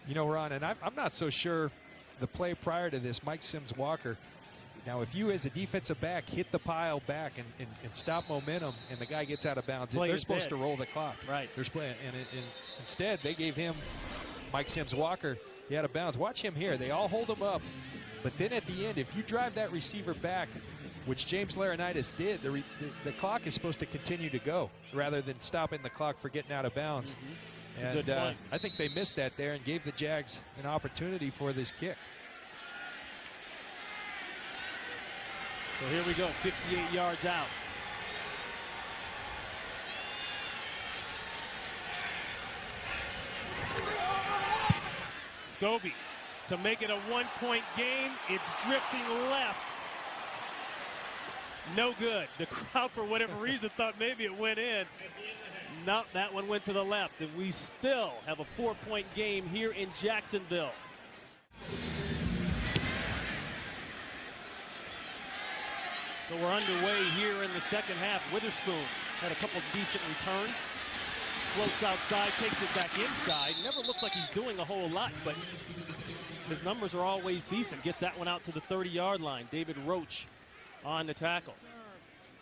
You know, Ron, and I'm not so sure the play prior to this, Mike Sims Walker. Now, if you as a defensive back hit the pile back and stop momentum and the guy gets out of bounds, they're supposed to roll the clock. Right. And instead, they gave him, Mike Sims Walker, he out of bounds. Watch him here. They all hold him up. But then at the end, if you drive that receiver back, which James Laurinaitis did, the clock is supposed to continue to go rather than stopping the clock for getting out of bounds. That's a good point. I think they missed that there and gave the Jags an opportunity for this kick. So here we go, 58 yards out. Scobie to make it a one-point game. It's drifting left. No good. The crowd, for whatever reason, thought maybe it went in. No, that one went to the left, and we still have a 4-point game here in Jacksonville. So we're underway here in the second half. Witherspoon had a couple of decent returns. Floats outside, takes it back inside. Never looks like he's doing a whole lot, but his numbers are always decent. Gets that one out to the 30-yard line. David Roach on the tackle.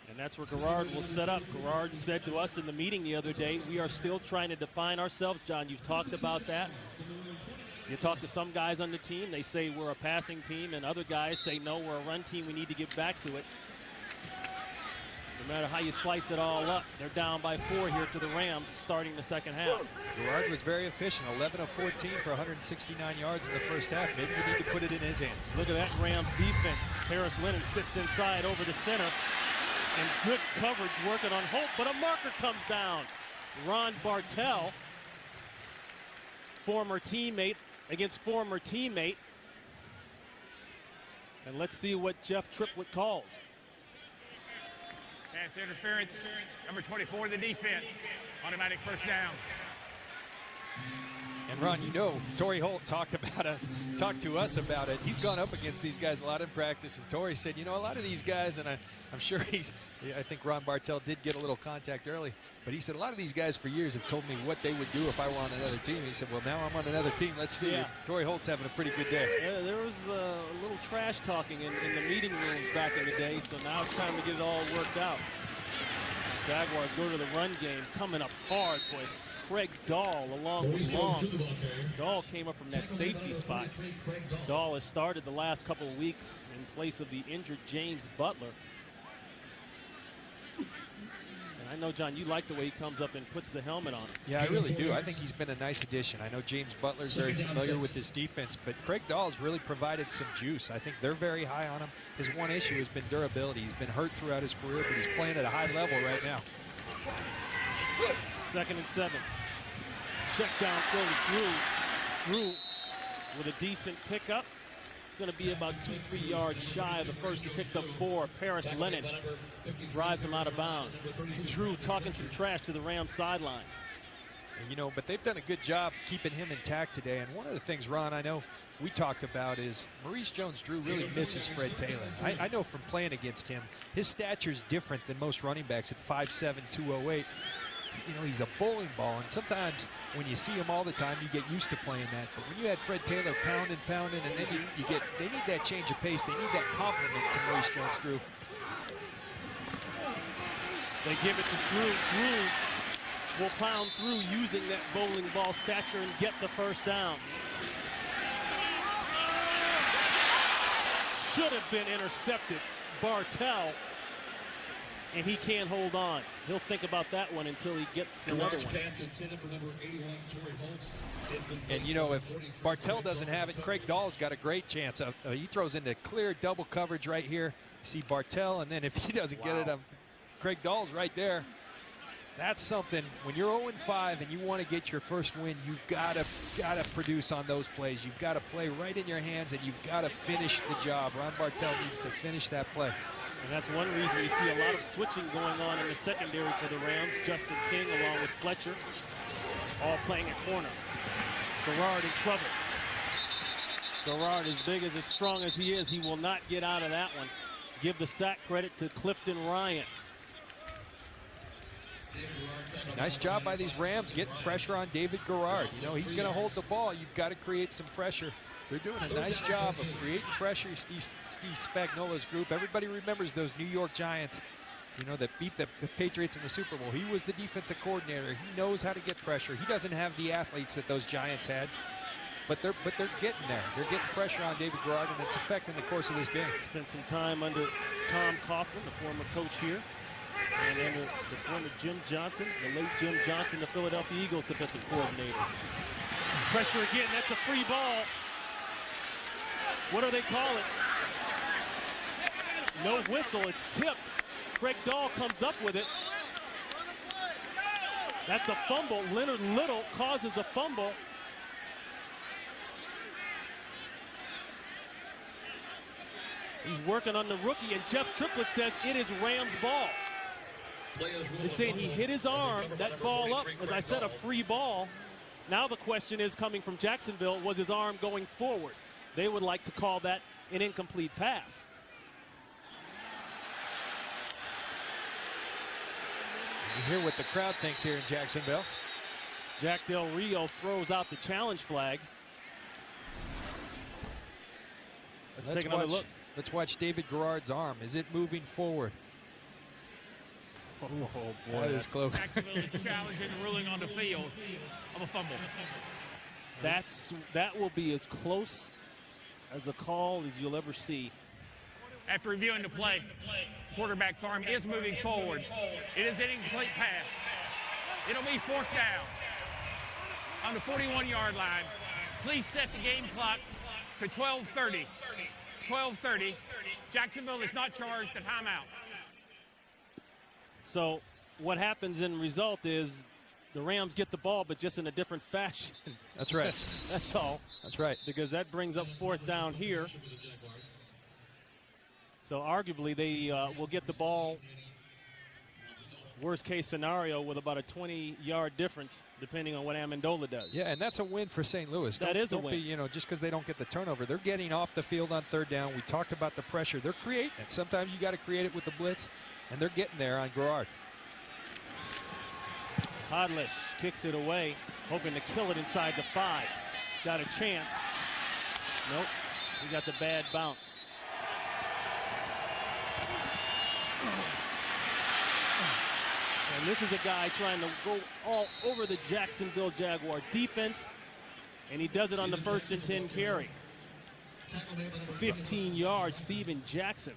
And that's where Garrard will set up. Garrard said to us in the meeting the other day, we are still trying to define ourselves. John, you've talked about that. You talk to some guys on the team, they say we're a passing team, and other guys say, no, we're a run team, we need to get back to it. No matter how you slice it all up, they're down by 4 here to the Rams starting the second half. Garrard was very efficient, 11 of 14 for 169 yards in the first half. Maybe you need to put it in his hands. Look at that Rams defense. Paris Lennon sits inside over the center, and good coverage working on Holt, but a marker comes down. Ron Bartell, former teammate against former teammate. And let's see what Jeff Triplett calls. Pass interference, number 24 of the defense. Automatic first down. And Ron, you know, Torrey Holt talked to us about it. He's gone up against these guys a lot in practice, and Torrey said, you know, a lot of these guys, and I'm sure I think Ron Bartell did get a little contact early, but he said a lot of these guys for years have told me what they would do if I were on another team. He said, well, now I'm on another team. Let's see. Yeah. Torrey Holt's having a pretty good day. Yeah, there was a little trash talking in the meeting rooms back in the day, so now it's time to get it all worked out. Jaguars go to the run game, coming up hard, boy. Craig Dahl along with Long. Dahl came up from that safety spot. Dahl has started the last couple of weeks in place of the injured James Butler. And I know, John, you like the way he comes up and puts the helmet on. Yeah, I really do. I think he's been a nice addition. I know James Butler's very familiar with his defense, but Craig Dahl's really provided some juice. I think they're very high on him. His one issue has been durability. He's been hurt throughout his career, but he's playing at a high level right now. 2nd and 7. Check down throw to Drew. Drew with a decent pickup. He's going to be about 2-3 yards shy of the first. He picked up 4. Paris Lennon drives him out of bounds. And Drew talking some trash to the Rams sideline. You know, but they've done a good job keeping him intact today. And one of the things, Ron, I know we talked about is Maurice Jones-Drew really misses Fred Taylor. I know from playing against him, his stature is different than most running backs at 5'7", 208. You know, he's a bowling ball, and sometimes when you see him all the time, you get used to playing that. But when you had Fred Taylor pounding, and then they need that change of pace. They need that compliment to Maurice Jones-Drew. They give it to Drew. Drew will pound through using that bowling ball stature and get the first down. Should have been intercepted. Bartell, and he can't hold on. He'll think about that one until he gets another one. And you know, if Bartell doesn't have it, Craig Dahl's got a great chance. He throws into clear double coverage right here. You see Bartell, and then if he doesn't get it, Craig Dahl's right there. That's something. When you're 0-5 and you want to get your first win, you've got to produce on those plays. You've got to play right in your hands, and you've got to finish the job. Ron Bartell needs to finish that play. And that's one reason you see a lot of switching going on in the secondary for the Rams. Justin King along with Fletcher, all playing at corner. Garrard in trouble. Garrard, as big as strong as he is, he will not get out of that one. Give the sack credit to Clifton Ryan. Nice job by these Rams getting pressure on David Garrard. You know, he's going to hold the ball. You've got to create some pressure. They're doing a nice job of creating pressure. Steve Spagnuolo's group. Everybody remembers those New York Giants, you know, that beat the Patriots in the Super Bowl. He was the defensive coordinator. He knows how to get pressure. He doesn't have the athletes that those Giants had, but they're getting there. They're getting pressure on David Garrard, and it's affecting the course of this game. Spent some time under Tom Coughlin, the former coach here, and under the former Jim Johnson, the late Jim Johnson, the Philadelphia Eagles defensive coordinator. Pressure again. That's a free ball. What do they call it? No whistle. It's tipped. Craig Dahl comes up with it. That's a fumble. Leonard Little causes a fumble. He's working on the rookie, and Jeff Triplett says it is Rams' ball. They're saying he hit his arm, that ball up, as I said, a free ball. Now the question is, coming from Jacksonville, was his arm going forward? They would like to call that an incomplete pass. You hear what the crowd thinks here in Jacksonville. Jack Del Rio throws out the challenge flag. Let's take another look. Let's watch David Garrard's arm. Is it moving forward? Oh, boy. That is close. Jacksonville is challenging the ruling on the field of a fumble. That will be as close as a call as you'll ever see. After reviewing the play, quarterback's arm is moving forward. It is an incomplete pass. It'll be 4th down on the 41-yard line. Please set the game clock to 12:30. 12:30. Jacksonville is not charged a timeout. So what happens in result is the Rams get the ball, but just in a different fashion. That's right. That's all. That's right. Because that brings up 4th down here. So arguably they will get the ball, worst case scenario, with about a 20-yard difference, depending on what Amendola does. Yeah, and that's a win for St. Louis. That is a win. Don't be, you know, just because they don't get the turnover. They're getting off the field on 3rd down. We talked about the pressure. They're creating it. Sometimes you got to create it with the blitz, and they're getting there on Garrard. Hodlish kicks it away, hoping to kill it inside the 5. Got a chance. Nope. He got the bad bounce. And this is a guy trying to go all over the Jacksonville Jaguar defense, and he does it on the 1st and 10 carry. 15 yards, Steven Jackson.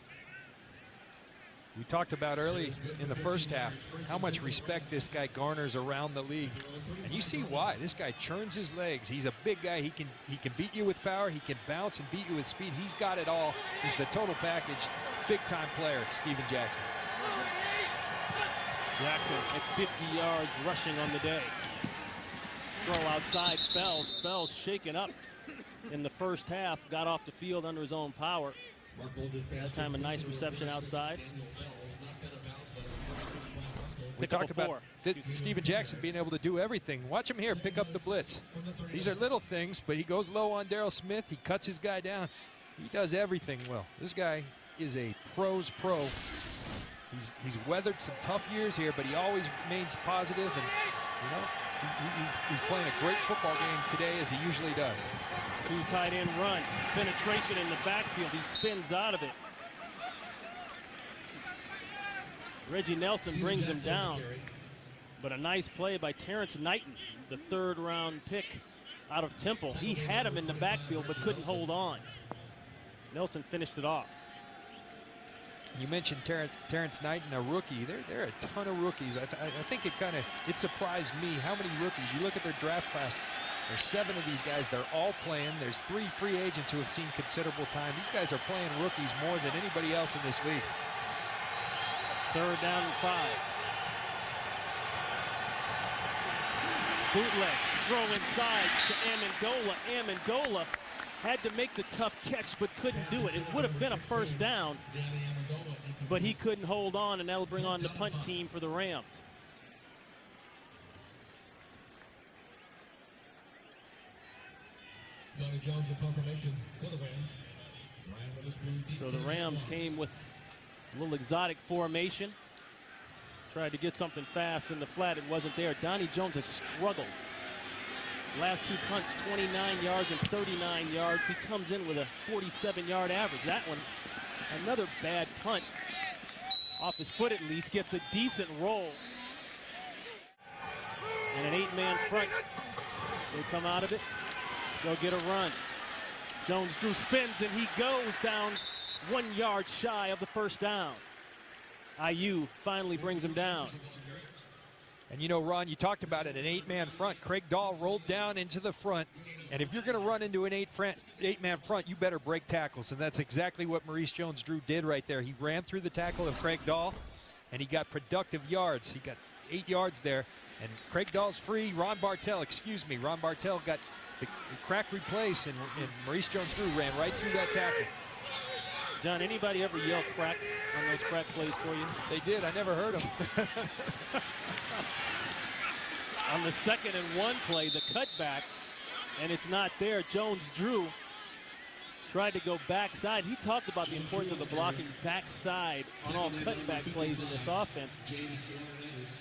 We talked about early in the first half how much respect this guy garners around the league. And you see why. This guy churns his legs. He's a big guy. He can beat you with power. He can bounce and beat you with speed. He's got it all. He's the total package. Big-time player, Steven Jackson. Jackson at 50 yards rushing on the day. Throw outside, Fells shaken up. in the first half, got off the field under his own power. That time a nice reception outside. We talked about Steven Jackson being able to do everything. Watch him here pick up the blitz. These are little things, but he goes low on Darryl Smith. He cuts his guy down. He does everything well. This guy is a pro's pro. He's weathered some tough years here, but he always remains positive, and you know, he's playing a great football game today, as he usually does. Two tight end run, penetration in the backfield. He spins out of it. Reggie Nelson brings him down, but a nice play by Terrence Knighton, the third-round pick out of Temple. He had him in the backfield but couldn't hold on. Nelson finished it off. You mentioned Terrence Knighton, a rookie. There are a ton of rookies. I think it surprised me how many rookies. You look at their draft class, there's 7 of these guys. They're all playing. There's 3 free agents who have seen considerable time. These guys are playing rookies more than anybody else in this league. 3rd down and 5. Bootleg, throw inside to Amendola. Amendola had to make the tough catch but couldn't do it. It would have been a first down, but he couldn't hold on, and that'll bring on the punt team for the Rams. Johnny Jones in confirmation for the Rams. So the Rams came with a little exotic formation. Tried to get something fast in the flat. It wasn't there. Donnie Jones has struggled. Last 2 punts, 29 yards and 39 yards. He comes in with a 47-yard average. That one, another bad punt. Off his foot at least, gets a decent roll. And an 8-man front. They come out of it. Go get a run. Jones-Drew spins and he goes down 1 yard shy of the first down. IU finally brings him down. And you know, Ron, you talked about it, an 8-man front. Craig Dahl rolled down into the front. And if you're going to run into an 8-man front, you better break tackles. And that's exactly what Maurice Jones-Drew did right there. He ran through the tackle of Craig Dahl, and he got productive yards. He got 8 yards there. And Craig Dahl's free. Ron Bartell got the crack replace, and Maurice Jones-Drew ran right through that tackle. John, anybody ever yell crack on those crack plays for you? They did. I never heard them. On the 2nd and 1 play, the cutback, and it's not there. Jones-Drew tried to go backside. He talked about the importance of the blocking backside on all cutback plays in this offense.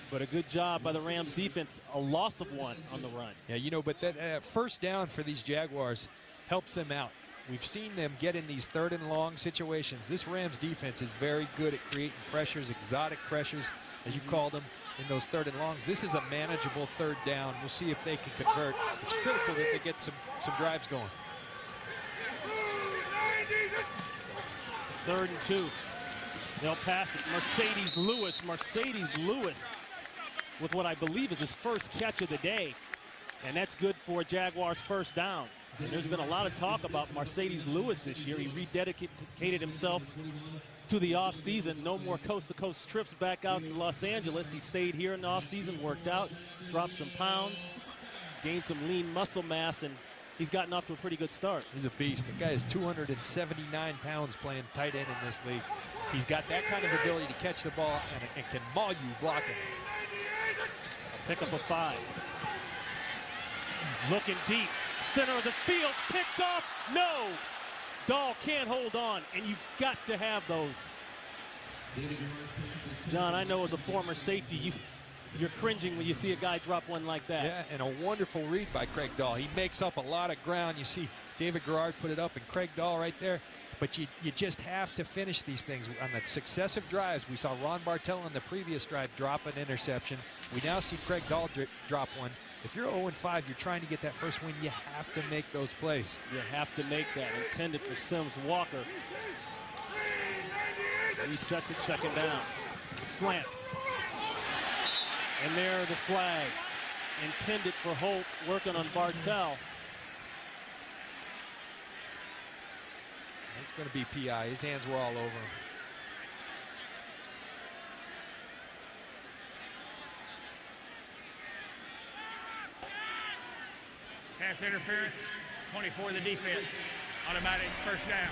But a good job by the Rams defense, a loss of 1 on the run. Yeah, you know, but that first down for these Jaguars helps them out. We've seen them get in these 3rd and long situations. This Rams defense is very good at creating pressures, exotic pressures, as you call them, in those 3rd and longs. This is a manageable 3rd down. We'll see if they can convert. It's critical that they get some drives going. 3rd and 2. They'll pass it. Mercedes Lewis with what I believe is his first catch of the day. And that's good for Jaguars' first down. And there's been a lot of talk about Mercedes Lewis this year. He rededicated himself to the offseason. No more coast-to-coast trips back out to Los Angeles. He stayed here in the offseason, worked out, dropped some pounds, gained some lean muscle mass, and he's gotten off to a pretty good start. He's a beast. The guy is 279 pounds playing tight end in this league. He's got that kind of ability to catch the ball and can maul you blocking. Pick up a 5. Looking deep. Center of the field. Picked off. No. Dahl can't hold on, and you've got to have those. John, I know as a former safety, you're cringing when you see a guy drop one like that. Yeah, and a wonderful read by Craig Dahl. He makes up a lot of ground. You see David Garrard put it up and Craig Dahl right there. But you just have to finish these things. On the successive drives, we saw Ron Bartell on the previous drive drop an interception. We now see Craig Dahl drop one. If you're 0-5, you're trying to get that first win, you have to make those plays. You have to make that. Intended for Sims Walker. Resets it, 2nd down. Slant. And there are the flags. Intended for Holt, working on Bartell. It's going to be PI. His hands were all over him. Pass interference 24 the defense. Automatic first down.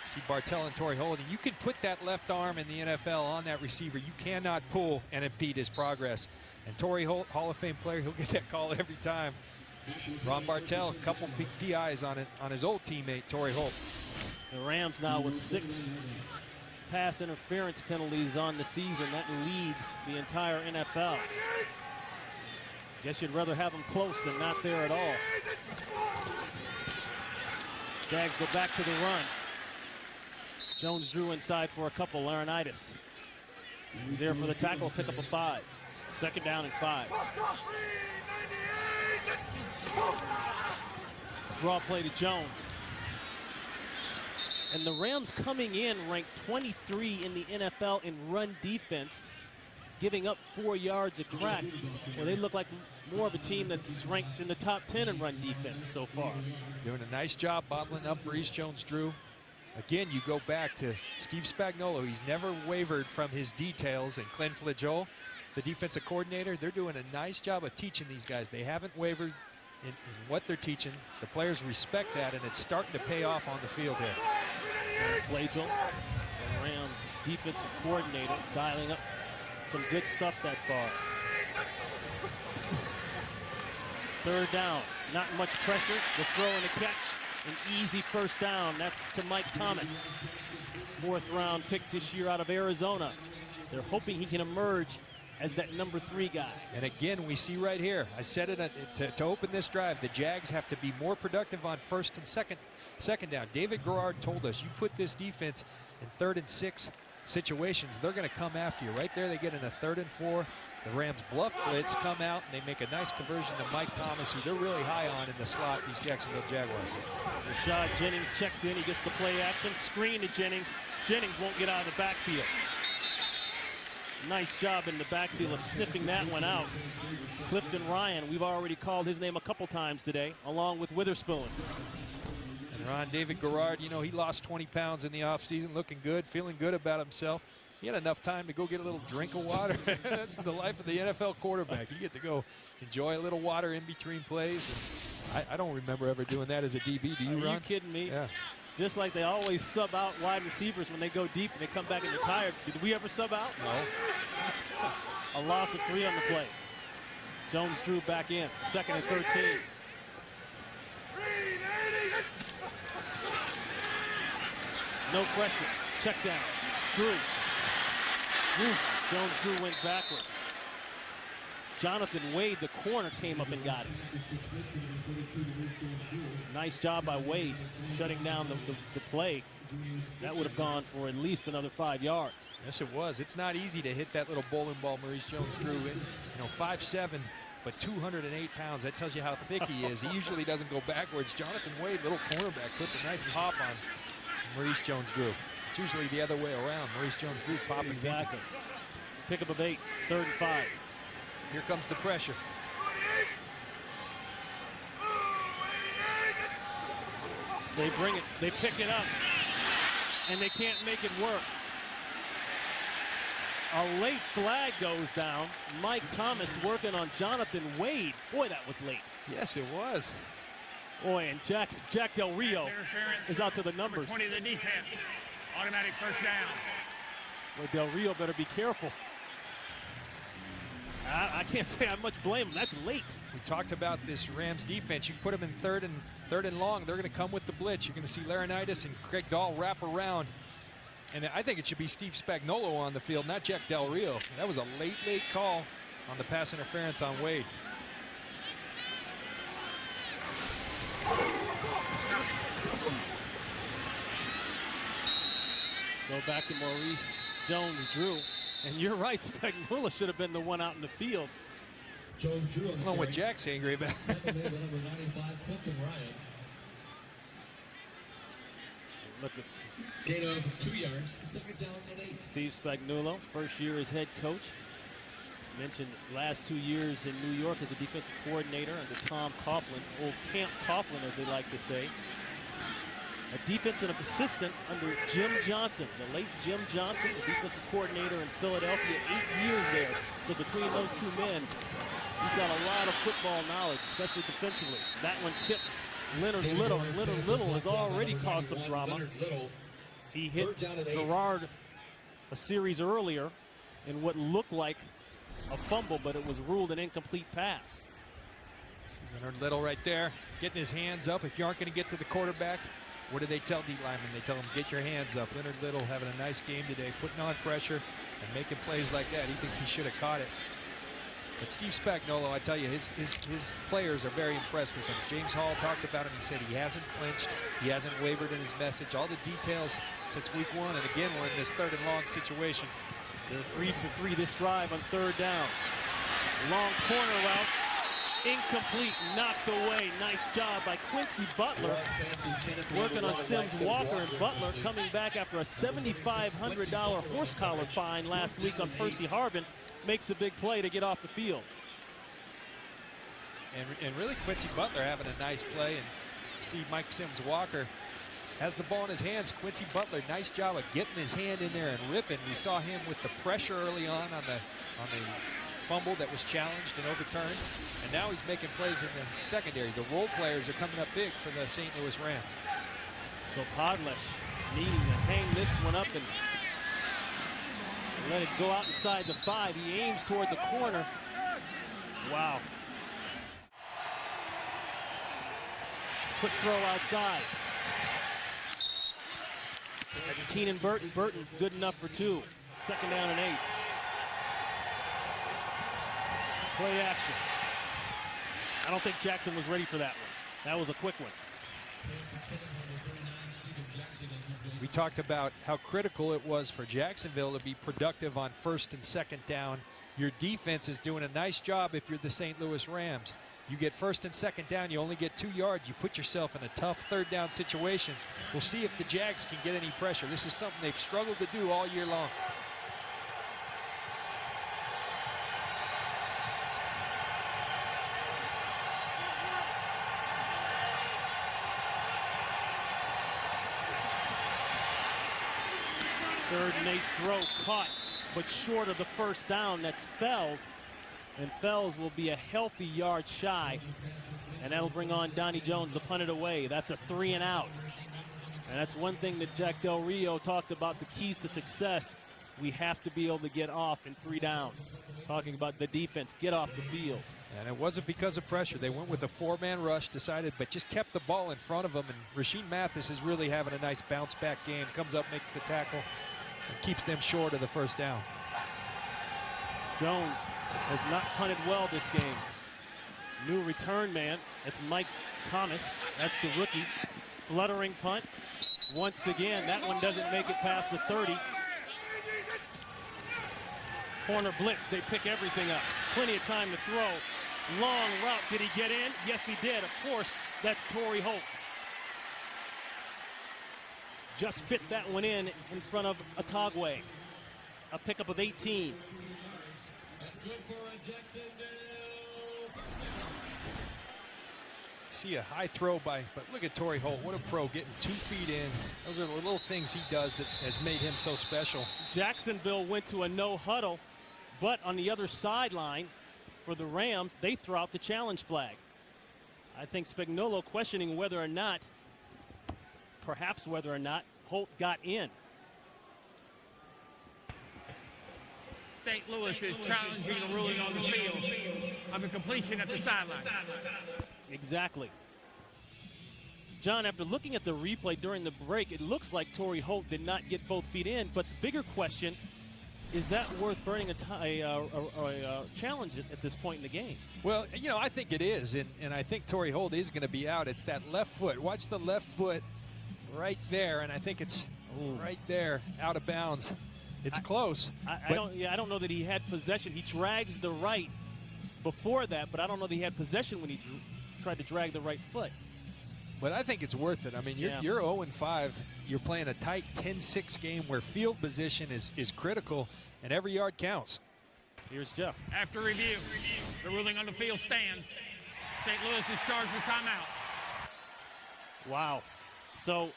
See Bartell and Torrey Holt. You can put that left arm in the NFL on that receiver. You cannot pull and impede his progress. And Torrey Holt, Hall of Fame player, he'll get that call every time. Ron Bartell, a couple PIs on his old teammate, Torrey Holt. The Rams now with 6 pass interference penalties on the season. That leads the entire NFL. Guess you'd rather have them close than not there at all. Jags go back to the run. Jones-Drew inside for a couple. Laurinaitis. He's there for the tackle, pick up a 5. Second down and 5. Draw play to Jones. And the Rams coming in ranked 23 in the NFL in run defense, giving up 4 yards a crack. Well, they look like more of a team that's ranked in the top 10 in run defense so far. Doing a nice job bottling up Maurice Jones-Drew. Again, you go back to Steve Spagnuolo. He's never wavered from his details. And Glenn Flageol, the defensive coordinator, they're doing a nice job of teaching these guys. They haven't wavered in what they're teaching. The players respect that, and it's starting to pay off on the field here. Flageol, the Rams defensive coordinator, dialing up some good stuff that far. Third down, not much pressure. The throw and a catch. An easy first down. That's to Mike Thomas. 4th round pick this year out of Arizona. They're hoping he can emerge as that number 3 guy. And again, we see right here, I said it to open this drive, the Jags have to be more productive on first and second down. David Garrard told us, you put this defense in 3rd and 6 situations, they're going to come after you. Right there, they get in a 3rd and 4. The Rams bluff blitz, come out, and they make a nice conversion to Mike Thomas, who they're really high on in the slot, these Jacksonville Jaguars. Rashad Jennings checks in, he gets the play action, screen to Jennings. Jennings won't get out of the backfield. Nice job in the backfield of sniffing that one out. Clifton Ryan, we've already called his name a couple times today, along with Witherspoon. And Ron, David Garrard, you know, he lost 20 pounds in the offseason, looking good, feeling good about himself. He had enough time to go get a little drink of water. That's the life of the NFL quarterback. You get to go enjoy a little water in between plays. And I don't remember ever doing that as a DB. Do you, Ron? Are you kidding me? Yeah. Just like they always sub out wide receivers when they go deep and they come back and they're tired. Did we ever sub out? No. A loss of 3 on the play. Jones-Drew back in. 2nd and 13. No pressure. Check down. Drew. Jones-Drew went backwards. Jonathan Wade, the corner, came up and got it. Nice job by Wade shutting down the play. That would have gone for at least another 5 yards. Yes, it was. It's not easy to hit that little bowling ball Maurice Jones-Drew in. You know, 5'7", but 208 pounds. That tells you how thick he is. He usually doesn't go backwards. Jonathan Wade, little cornerback, puts a nice pop on Maurice Jones-Drew. It's usually the other way around. Maurice Jones-Drew popping. Exactly. Pickup of 8, 3rd and 5. Here comes the pressure. They bring it, they pick it up, and they can't make it work. A late flag goes down. Mike Thomas working on Jonathan Wade. Boy, that was late. Yes, it was. Boy, and Jack Del Rio is out to the numbers. 20 the defense. Automatic first down. Well, Del Rio better be careful. I can't say I much blame him. That's late. We talked about this Rams defense. You put them in third and long, they're going to come with the blitz. You're going to see Laurinaitis and Craig Dahl wrap around. And I think it should be Steve Spagnuolo on the field, not Jack Del Rio. That was a late call on the pass interference on Wade. Go back to Maurice Jones-Drew. And you're right, Spagnuolo should have been the one out in the field. I don't know what Jack's angry about. Look, it's gain of 2 yards. 2nd down and 8. Steve Spagnuolo, first year as head coach. Mentioned last 2 years in New York as a defensive coordinator under Tom Coughlin, old Camp Coughlin, as they like to say. A defensive assistant under Jim Johnson, the late Jim Johnson, the defensive coordinator in Philadelphia, 8 years there. So between those two men, he's got a lot of football knowledge, especially defensively. That one tipped Leonard Little has already caused some drama. He hit Gerard a series earlier in what looked like a fumble, but it was ruled an incomplete pass. See Leonard Little right there, getting his hands up. If you aren't going to get to the quarterback, what do they tell D linemen? They tell them, get your hands up. Leonard Little having a nice game today, putting on pressure and making plays like that. He thinks he should have caught it. But Steve Spagnuolo, I tell you, his players are very impressed with him. James Hall talked about him. He said he hasn't flinched. He hasn't wavered in his message. All the details since week 1. And again, we're in this 3rd and long situation. They're 3 for 3 this drive on 3rd down. Long corner route. Incomplete, knocked away. Nice job by Quincy Butler. Working on Sims Walker, and Butler coming back after a $7,500 horse collar fine last week on Percy Harvin. Makes a big play to get off the field. And really Quincy Butler having a nice play, and see Mike Sims Walker has the ball in his hands. Quincy Butler, nice job of getting his hand in there and ripping. We saw him with the pressure early on the fumble that was challenged and overturned, and now he's making plays in the secondary. The role players are coming up big for the St. Louis Rams. So Podlesh needing to hang this one up and let it go out inside the 5. He aims toward the corner. Wow. Quick throw outside. That's Keenan Burton. Burton good enough for 2. 2nd down and 8. Play action. I don't think Jackson was ready for that one. That was a quick one. We talked about how critical it was for Jacksonville to be productive on 1st and 2nd down. Your defense is doing a nice job if you're the St. Louis Rams. You get 1st and 2nd down, you only get 2 yards. You put yourself in a tough 3rd down situation. We'll see if the Jags can get any pressure. This is something they've struggled to do all year long. Third and 8 throw caught, but short of the 1st down. That's Fells. And Fells will be a healthy yard shy. And that'll bring on Donnie Jones to punt it away. That's a 3 and out. And that's one thing that Jack Del Rio talked about, the keys to success. We have to be able to get off in 3 downs. Talking about the defense, get off the field. And it wasn't because of pressure. They went with a 4-man rush, decided, but just kept the ball in front of them. And Rasheed Mathis is really having a nice bounce-back game. Comes up, makes the tackle, and keeps them short of the 1st down. Jones has not punted well this game. New return man. It's Mike Thomas. That's the rookie. Fluttering punt. Once again, that one doesn't make it past the 30. Corner blitz. They pick everything up. Plenty of time to throw. Long route. Did he get in? Yes, he did. Of course, that's Torrey Holt. Just fit that one in front of Atagwe. A pickup of 18. See a high throw but look at Torrey Holt. What a pro, getting 2 feet in. Those are the little things he does that has made him so special. Jacksonville went to a no huddle, but on the other sideline for the Rams, they throw out the challenge flag. I think Spagnuolo questioning whether or not, perhaps whether or not, Holt got in. St. Louis is challenging the ruling on the field of a completion at the sideline. Exactly. John, after looking at the replay during the break, it looks like Torrey Holt did not get both feet in, but the bigger question, is that worth burning a challenge at this point in the game? Well, you know, I think it is, and I think Torrey Holt is going to be out. It's that left foot. Watch the left foot right there, and I think it's right there, out of bounds. It's close. I don't know that he had possession. He drags the right before that, but I don't know that he had possession when he tried to drag the right foot. But I think it's worth it. I mean, you're 0-5. You're playing a tight 10-6 game where field position is critical, and every yard counts. Here's Jeff. After review, the ruling on the field stands. St. Louis is charged with timeout. Wow. So,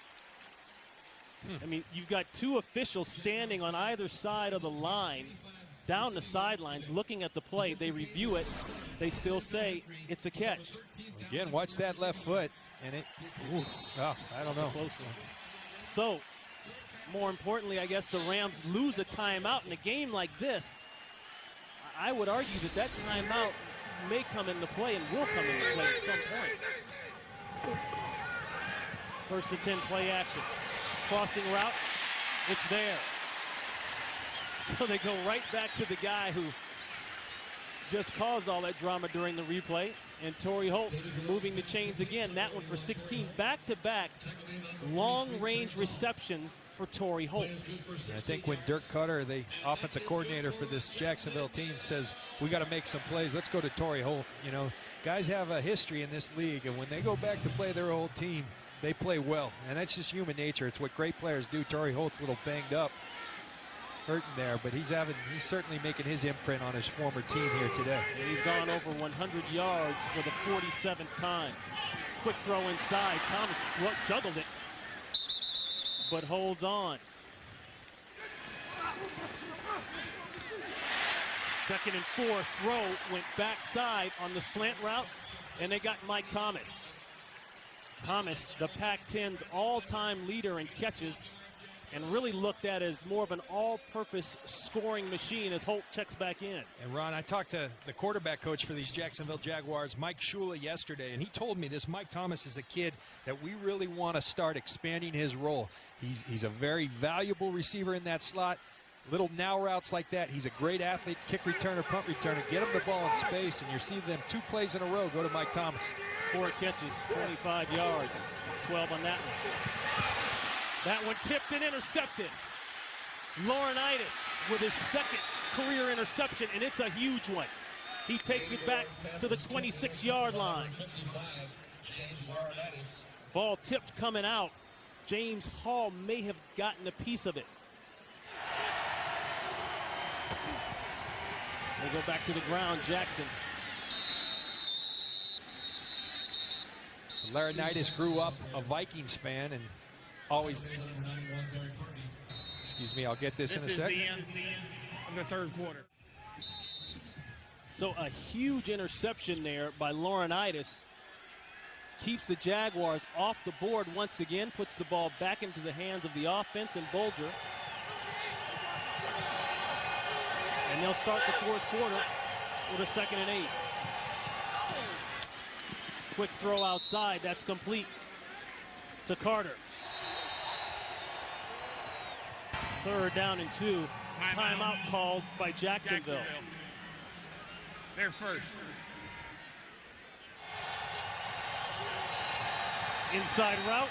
I mean, you've got 2 officials standing on either side of the line, down the sidelines, looking at the play. They review it. they still say it's a catch. Again, watch that left foot, and I don't know. Close one. So, more importantly, I guess the Rams lose a timeout in a game like this. I would argue that timeout may come into play and will come into play at some point. First and 10 play action. Crossing route, it's there. So they go right back to the guy who just caused all that drama during the replay. And Torrey Holt moving the chains again. That one for 16. Back-to-back long-range receptions for Torrey Holt. I think when Dirk Cutter, the offensive coordinator for this Jacksonville team, says we got to make some plays, let's go to Torrey Holt. You know, guys have a history in this league, and when they go back to play their old team, they play well. And that's just human nature. It's what great players do. Torrey Holt's a little banged up, hurting there, but he's certainly making his imprint on his former team here today. And he's gone over 100 yards for the 47th time. Quick throw inside. Thomas juggled it, but holds on. Second and 4 throw went backside on the slant route, and they got Mike Thomas. Thomas, the Pac-10's all-time leader in catches, and really looked at as more of an all-purpose scoring machine as Holt checks back in. And Ron, I talked to the quarterback coach for these Jacksonville Jaguars, Mike Shula, yesterday, and he told me this Mike Thomas is a kid that we really want to start expanding his role. He's a very valuable receiver in that slot. Little now routes like that. He's a great athlete, kick returner, punt returner. Get him the ball in space, and you're seeing them 2 plays in a row go to Mike Thomas. 4 catches, 25 yards, 12 on that one. That one tipped and intercepted. Laurinaitis with his second career interception, and it's a huge one. He takes it back to the 26-yard line. Ball tipped coming out. James Hall may have gotten a piece of it. They go back to the ground, Jackson. Laurinaitis grew up a Vikings fan and always, excuse me, I'll get this in a second. This is the end of the third quarter. So a huge interception there by Laurinaitis. Keeps the Jaguars off the board once again, puts the ball back into the hands of the offense and Bulger. And they'll start the fourth quarter with a 2nd and 8. Quick throw outside, that's complete to Carter. 3rd down and 2. Timeout called by Jacksonville. They're first. Inside route,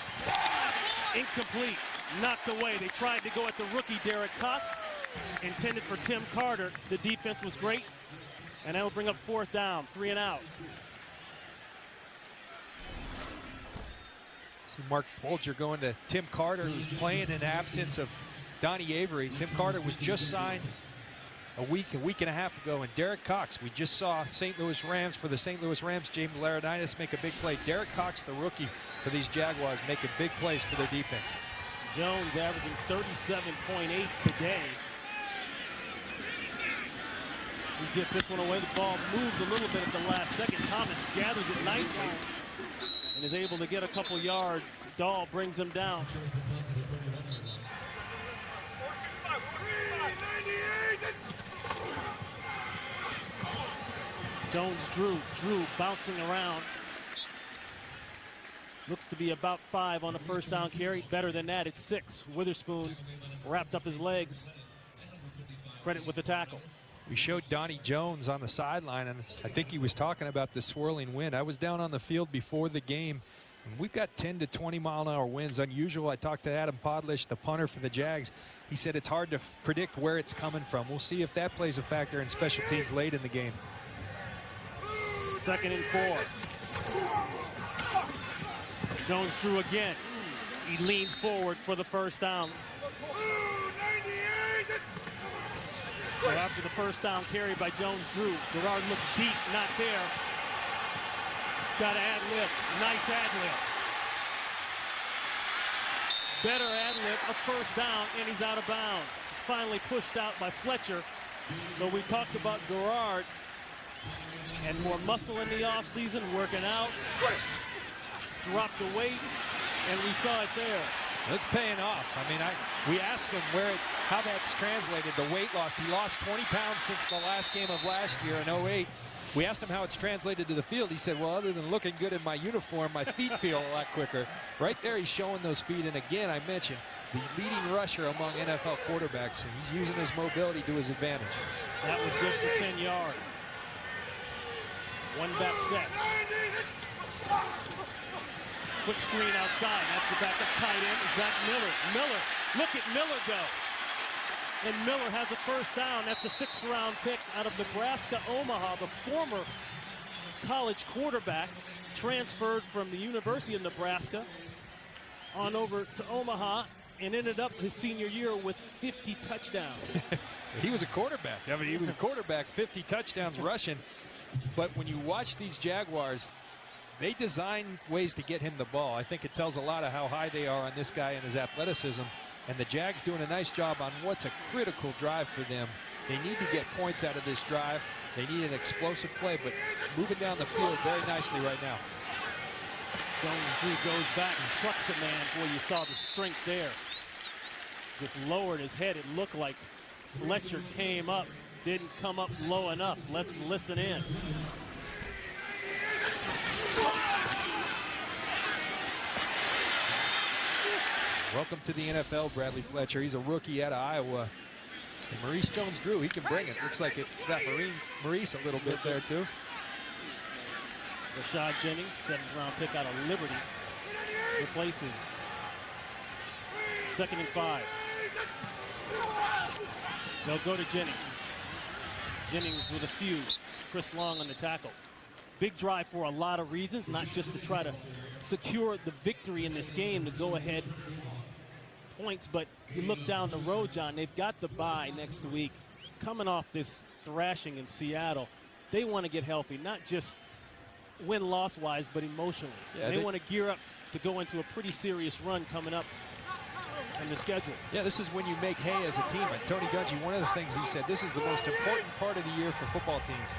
incomplete, knocked away. They tried to go at the rookie Derek Cox, intended for Tim Carter. The defense was great, and that'll bring up 4th down, 3 and out. See Mark Bulger going to Tim Carter, who's playing in the absence of Donnie Avery. Tim Carter was just signed a week and a half ago, and Derek Cox, we just saw St. Louis Rams, for the St. Louis Rams, James Laurinaitis make a big play. Derek Cox, the rookie for these Jaguars, making big plays for their defense. Jones averaging 37.8 today. He gets this one away. The ball moves a little bit at the last second. Thomas gathers it nicely and is able to get a couple yards. Dahl brings him down. Jones Drew bouncing around. Looks to be about 5 on the 1st down carry. Better than that, it's 6. Witherspoon wrapped up his legs. Credit with the tackle. We showed Donnie Jones on the sideline, and I think he was talking about the swirling wind. I was down on the field before the game, and we've got 10 to 20 mile an hour winds. Unusual. I talked to Adam Podlish, the punter for the Jags. He said it's hard to predict where it's coming from. We'll see if that plays a factor in special teams late in the game. 2nd and 4. Jones Drew again. He leans forward for the 1st down. So after the 1st down carry by Jones Drew, Gerard looks deep, not there. He's got an ad-lib. Nice ad-lib. Better ad-lib, a 1st down, and he's out of bounds. Finally pushed out by Fletcher. But we talked about Gerard and more muscle in the offseason, working out. Dropped the weight, and we saw it there. It's paying off. I mean, we asked him how that's translated, the weight loss. He lost 20 pounds since the last game of last year in 08. We asked him how it's translated to the field. He said, well, other than looking good in my uniform, my feet feel a lot quicker. Right there, he's showing those feet. And again, I mentioned the leading rusher among NFL quarterbacks, and he's using his mobility to his advantage. That was good for 10 yards. One back set. Quick screen outside. That's the backup tight end, Zach Miller. Miller, look at Miller go. And Miller has a first down. That's a 6th-round pick out of Nebraska, Omaha. The former college quarterback transferred from the University of Nebraska on over to Omaha and ended up his senior year with 50 touchdowns. He was a quarterback. I mean, he was a quarterback, 50 touchdowns rushing. But when you watch these Jaguars, they design ways to get him the ball. I think it tells a lot of how high they are on this guy and his athleticism. And the Jags doing a nice job on what's a critical drive for them. They need to get points out of this drive. They need an explosive play, but moving down the field very nicely right now. Jones goes back and trucks a man. Boy, you saw the strength there. Just lowered his head. It looked like Fletcher came up, didn't come up low enough. Let's listen in. Welcome to the NFL, Bradley Fletcher. He's a rookie out of Iowa. And Maurice Jones-Drew, he can bring it. Looks like it got Maurice a little bit there, too. Rashad Jennings, 7th-round pick out of Liberty, replaces. 2nd and 5. They'll go to Jennings. Jennings with a few. Chris Long on the tackle. Big drive for a lot of reasons, not just to try to secure the victory in this game, to go ahead points, but you look down the road, John, they've got the bye next week. Coming off this thrashing in Seattle, they want to get healthy, not just win-loss wise, but emotionally. Yeah, they want to gear up to go into a pretty serious run coming up in the schedule. Yeah, this is when you make hay as a team. And Tony Dungy, one of the things he said, this is the most important part of the year for football teams.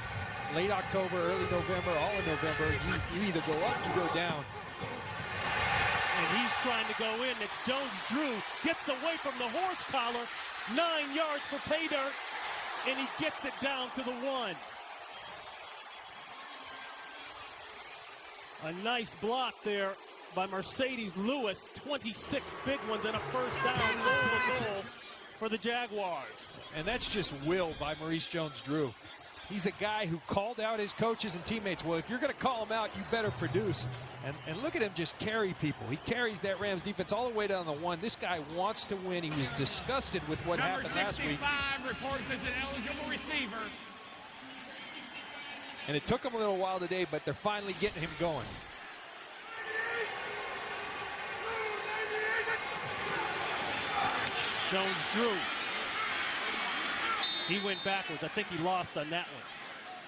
Late October, early November, all in November, you either go up, you go down. And he's trying to go in. It's Jones-Drew. Gets away from the horse collar. 9 yards for pay dirt. And he gets it down to the 1. A nice block there by Mercedes Lewis. 26 big ones and a first down. Goal for the Jaguars. And that's just will by Maurice Jones-Drew. He's a guy who called out his coaches and teammates. Well, if you're going to call him out, you better produce. And look at him just carry people. He carries that Rams defense all the way down the 1. This guy wants to win. He was disgusted with what happened last week. Number 65 reports as an eligible receiver. And it took him a little while today, but they're finally getting him going. Jones-Drew. He went backwards. I think he lost on that one.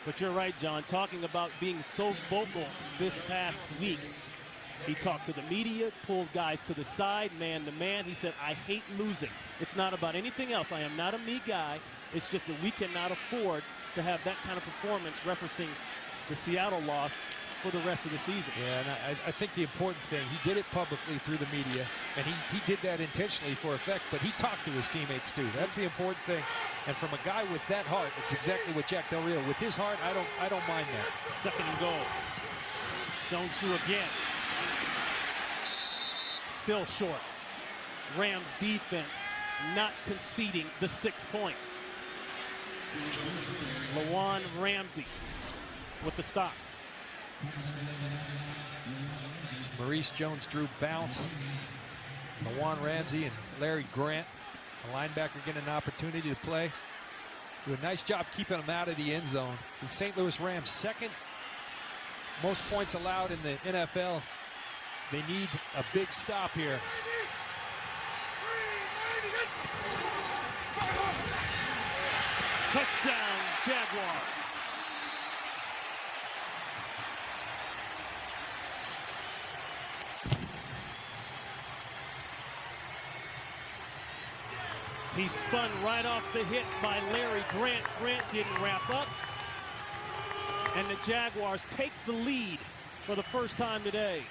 But you're right, John. Talking about being so vocal this past week. He talked to the media, pulled guys to the side, man to man. He said, I hate losing. It's not about anything else. I am not a me guy. It's just that we cannot afford to have that kind of performance, referencing the Seattle loss for the rest of the season. Yeah, and I think the important thing, he did it publicly through the media, and he did that intentionally for effect, but he talked to his teammates too. That's the important thing. And from a guy with that heart, it's exactly what Jack Del Rio, with his heart, I don't mind that. 2nd and goal. Jones-Drew again. Still short. Rams defense not conceding the 6 points. Lawan Ramsey with the stop. Maurice Jones-Drew bounce. Lawan Ramsey and Larry Grant, the linebacker, getting an opportunity to play. Do a nice job keeping him out of the end zone. The St. Louis Rams, 2nd most points allowed in the NFL. They need a big stop here. Touchdown, Jaguars. He spun right off the hit by Larry Grant. Grant didn't wrap up. And the Jaguars take the lead for the first time today.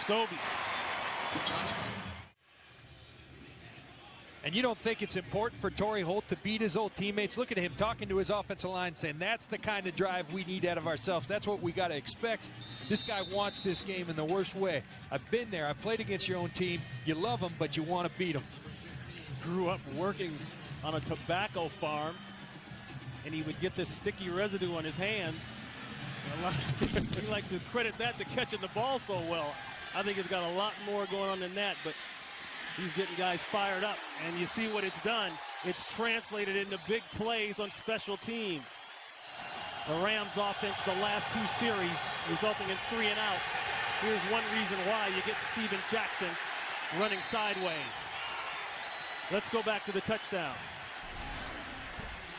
Scobie. And you don't think it's important for Torrey Holt to beat his old teammates? Look at him talking to his offensive line saying that's the kind of drive we need out of ourselves. That's what we got to expect. This guy wants this game in the worst way. I've been there. I've played against your own team. You love them, but you want to beat them. Grew up working on a tobacco farm, and he would get this sticky residue on his hands. He likes to credit that to catching the ball so well. I think it's got a lot more going on than that, but he's getting guys fired up, and you see what it's done. It's translated into big plays on special teams. The Rams offense the last two series resulting in 3 and outs. Here's one reason why you get Steven Jackson running sideways. Let's go back to the touchdown.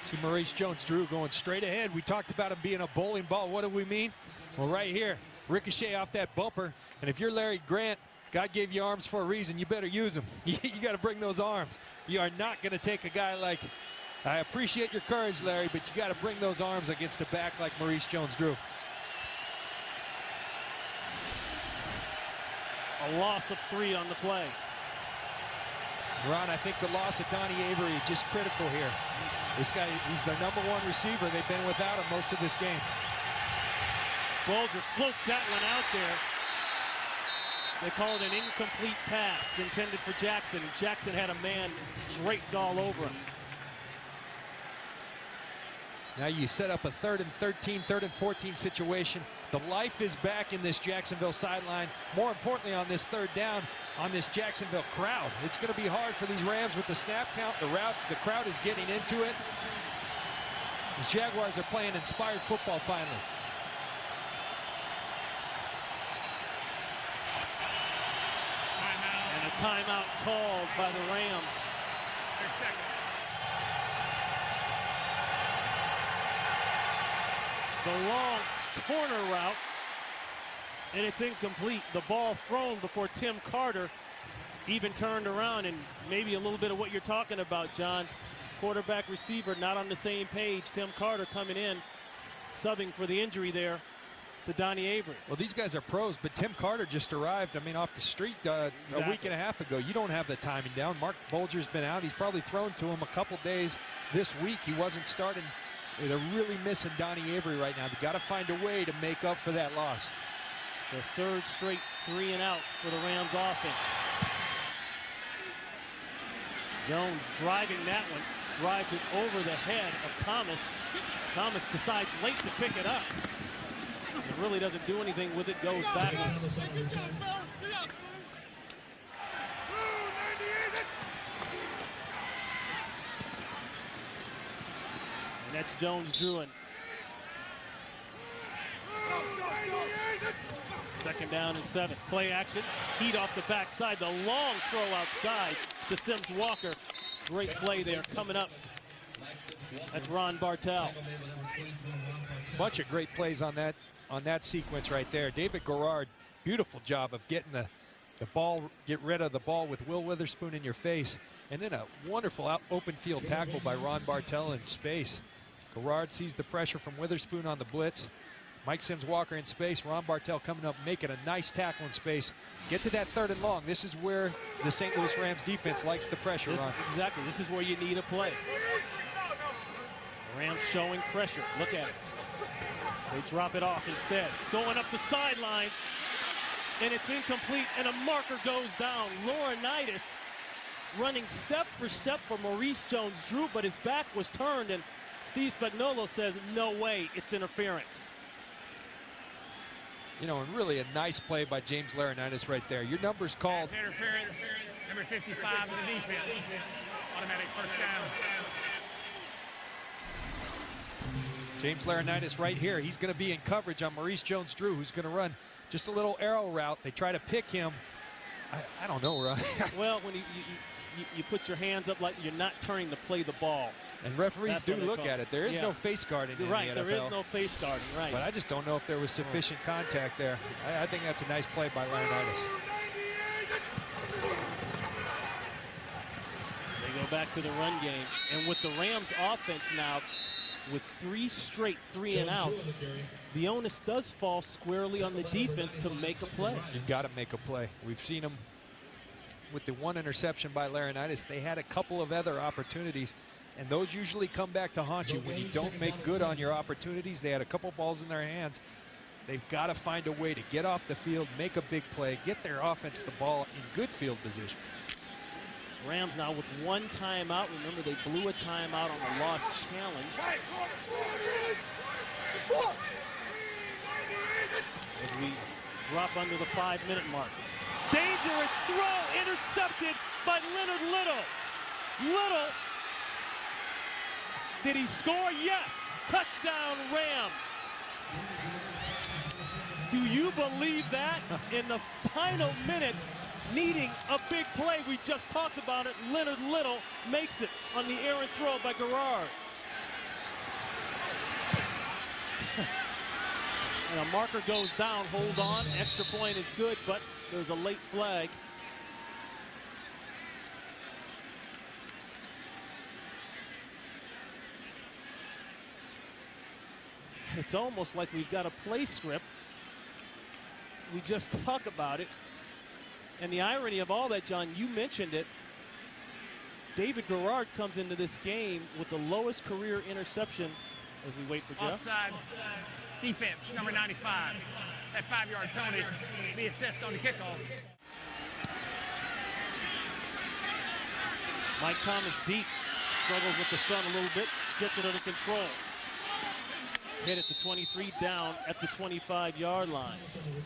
See Maurice Jones-Drew going straight ahead. We talked about him being a bowling ball. What do we mean? Well, right here, ricochet off that bumper, and if you're Larry Grant, God gave you arms for a reason. You better use them. You got to bring those arms. You are not going to take a guy like, I appreciate your courage, Larry, but you got to bring those arms against a back like Maurice Jones-Drew. A loss of 3 on the play. Ron, I think the loss of Donnie Avery is just critical here. This guy, he's their #1 receiver. They've been without him most of this game. Bulger floats that one out there. They call it an incomplete pass intended for Jackson. Jackson had a man draped all over him. Now you set up a 3rd and 13, 3rd and 14 situation. The life is back in this Jacksonville sideline. More importantly, on this 3rd down, on this Jacksonville crowd. It's going to be hard for these Rams with the snap count. The crowd is getting into it. The Jaguars are playing inspired football finally. And a timeout called by the Rams. The long corner route, and it's incomplete. The ball thrown before Tim Carter even turned around, and maybe a little bit of what you're talking about, John. Quarterback receiver not on the same page. Tim Carter coming in, subbing for the injury there to Donnie Avery. Well, these guys are pros, but Tim Carter just arrived, off the street a week and a half ago. You don't have the timing down. Mark Bulger's been out. He's probably thrown to him a couple days this week. He wasn't starting. They're really missing Donnie Avery right now. They've got to find a way to make up for that loss. The 3rd straight 3 and out for the Rams offense. Jones driving that one, drives it over the head of Thomas. Thomas decides late to pick it up. It really doesn't do anything with it, goes backwards. And that's Jones-Drew. 2nd down and 7. Play action. Heat off the backside. The long throw outside to Sims Walker. Great play there coming up. That's Ron Bartel. Bunch of great plays on that sequence right there. David Garrard, beautiful job of getting the ball, get rid of the ball with Will Witherspoon in your face. And then a wonderful open field tackle by Ron Bartel in space. Garrard sees the pressure from Witherspoon on the blitz. Mike Sims Walker in space. Ron Bartel coming up, making a nice tackle in space. Get to that 3rd and long. This is where the St. Louis Rams defense likes the pressure, Ron. Exactly. This is where you need a play. Rams showing pressure. Look at it. They drop it off instead. Going up the sidelines, and it's incomplete, and a marker goes down. Laurinaitis running step for step for Maurice Jones-Drew, but his back was turned, and Steve Spagnuolo says, no way, it's interference. And really a nice play by James Laurinaitis right there. Your number's called. That's interference, number 55 of the defense. Automatic 1st down. James Laurinaitis right here. He's going to be in coverage on Maurice Jones-Drew, who's going to run just a little arrow route. They try to pick him. I don't know, Ron. Well, you put your hands up like you're not turning to play the ball. And referees do look at it. There is no face guarding in the NFL. There is no face guarding, right. But I just don't know if there was sufficient contact there. I think that's a nice play by Laurinaitis. They go back to the run game. And with the Rams offense now, with 3 straight 3-and-outs, the onus does fall squarely on the defense to make a play. You've got to make a play. We've seen them with the 1 interception by Laurinaitis. They had a couple of other opportunities, and those usually come back to haunt you when you don't make good on your opportunities. They had a couple balls in their hands. They've got to find a way to get off the field, make a big play, get their offense the ball in good field position. Rams now with 1 timeout. Remember, they blew a timeout on the lost challenge. As we drop under the 5-minute mark. Dangerous throw, intercepted by Leonard Little. Little, did he score? Yes. Touchdown, Rams. Do you believe that? In the final minutes, needing a big play, we just talked about it, Leonard Little makes it on the errant throw by Garrard. And a marker goes down, hold on, extra point is good, but there's a late flag. It's almost like we've got a play script. We just talk about it. And the irony of all that, John, you mentioned it. David Garrard comes into this game with the lowest career interception as we wait for Jeff. Offside defense, number 95. That 5-yard penalty, the assist on the kickoff. Mike Thomas deep, struggles with the sun a little bit, gets it under control. Hit at the 23, down at the 25-yard line.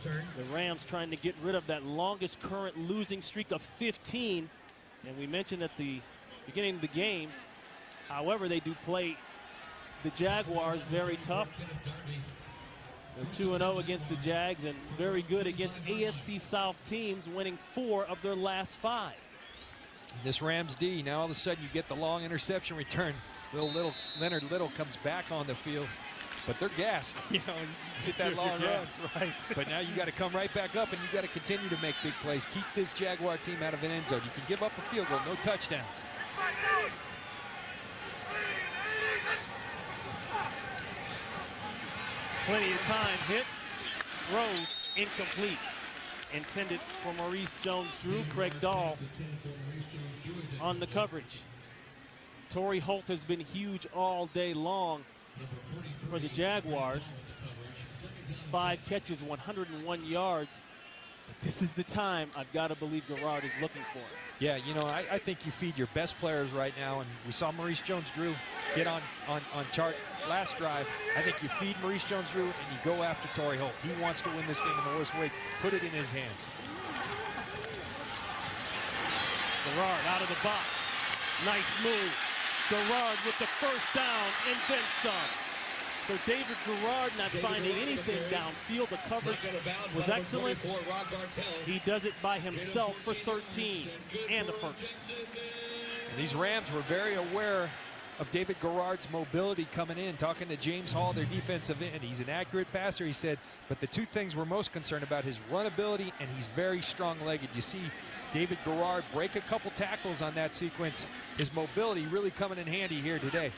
The Rams trying to get rid of that longest current losing streak of 15. And we mentioned at the beginning of the game, however, they do play the Jaguars very tough. They're 2-0 against the Jags and very good against AFC South teams, winning 4 of their last 5. This Rams D, now all of a sudden you get the long interception return. Leonard Little comes back on the field. But they're gassed, you know, and get that long run. Right. But now you got to come right back up, and you got to continue to make big plays. Keep this Jaguar team out of an end zone. You can give up a field goal, no touchdowns. Plenty of time. Hit, throws, incomplete. Intended for Maurice Jones-Drew. Craig Dahl on the coverage. Torrey Holt has been huge all day long for the Jaguars. 5 catches, 101 yards. But this is the time I've got to believe Garrard is looking for. Yeah, you know, I think you feed your best players right now, and we saw Maurice Jones-Drew get on chart last drive. I think you feed Maurice Jones-Drew and you go after Torrey Holt. He wants to win this game in the worst way. Put it in his hands. Garrard out of the box. Nice move. Garrard with the first down and then some. So David Garrard not finding anything downfield. The coverage was excellent. He does it by himself for 13 and a first. And these Rams were very aware of David Garrard's mobility coming in. Talking to James Hall, their defensive end. He's an accurate passer, he said, but the 2 things we're most concerned about, his run ability, and he's very strong-legged. You see David Garrard break a couple tackles on that sequence. His mobility really coming in handy here today.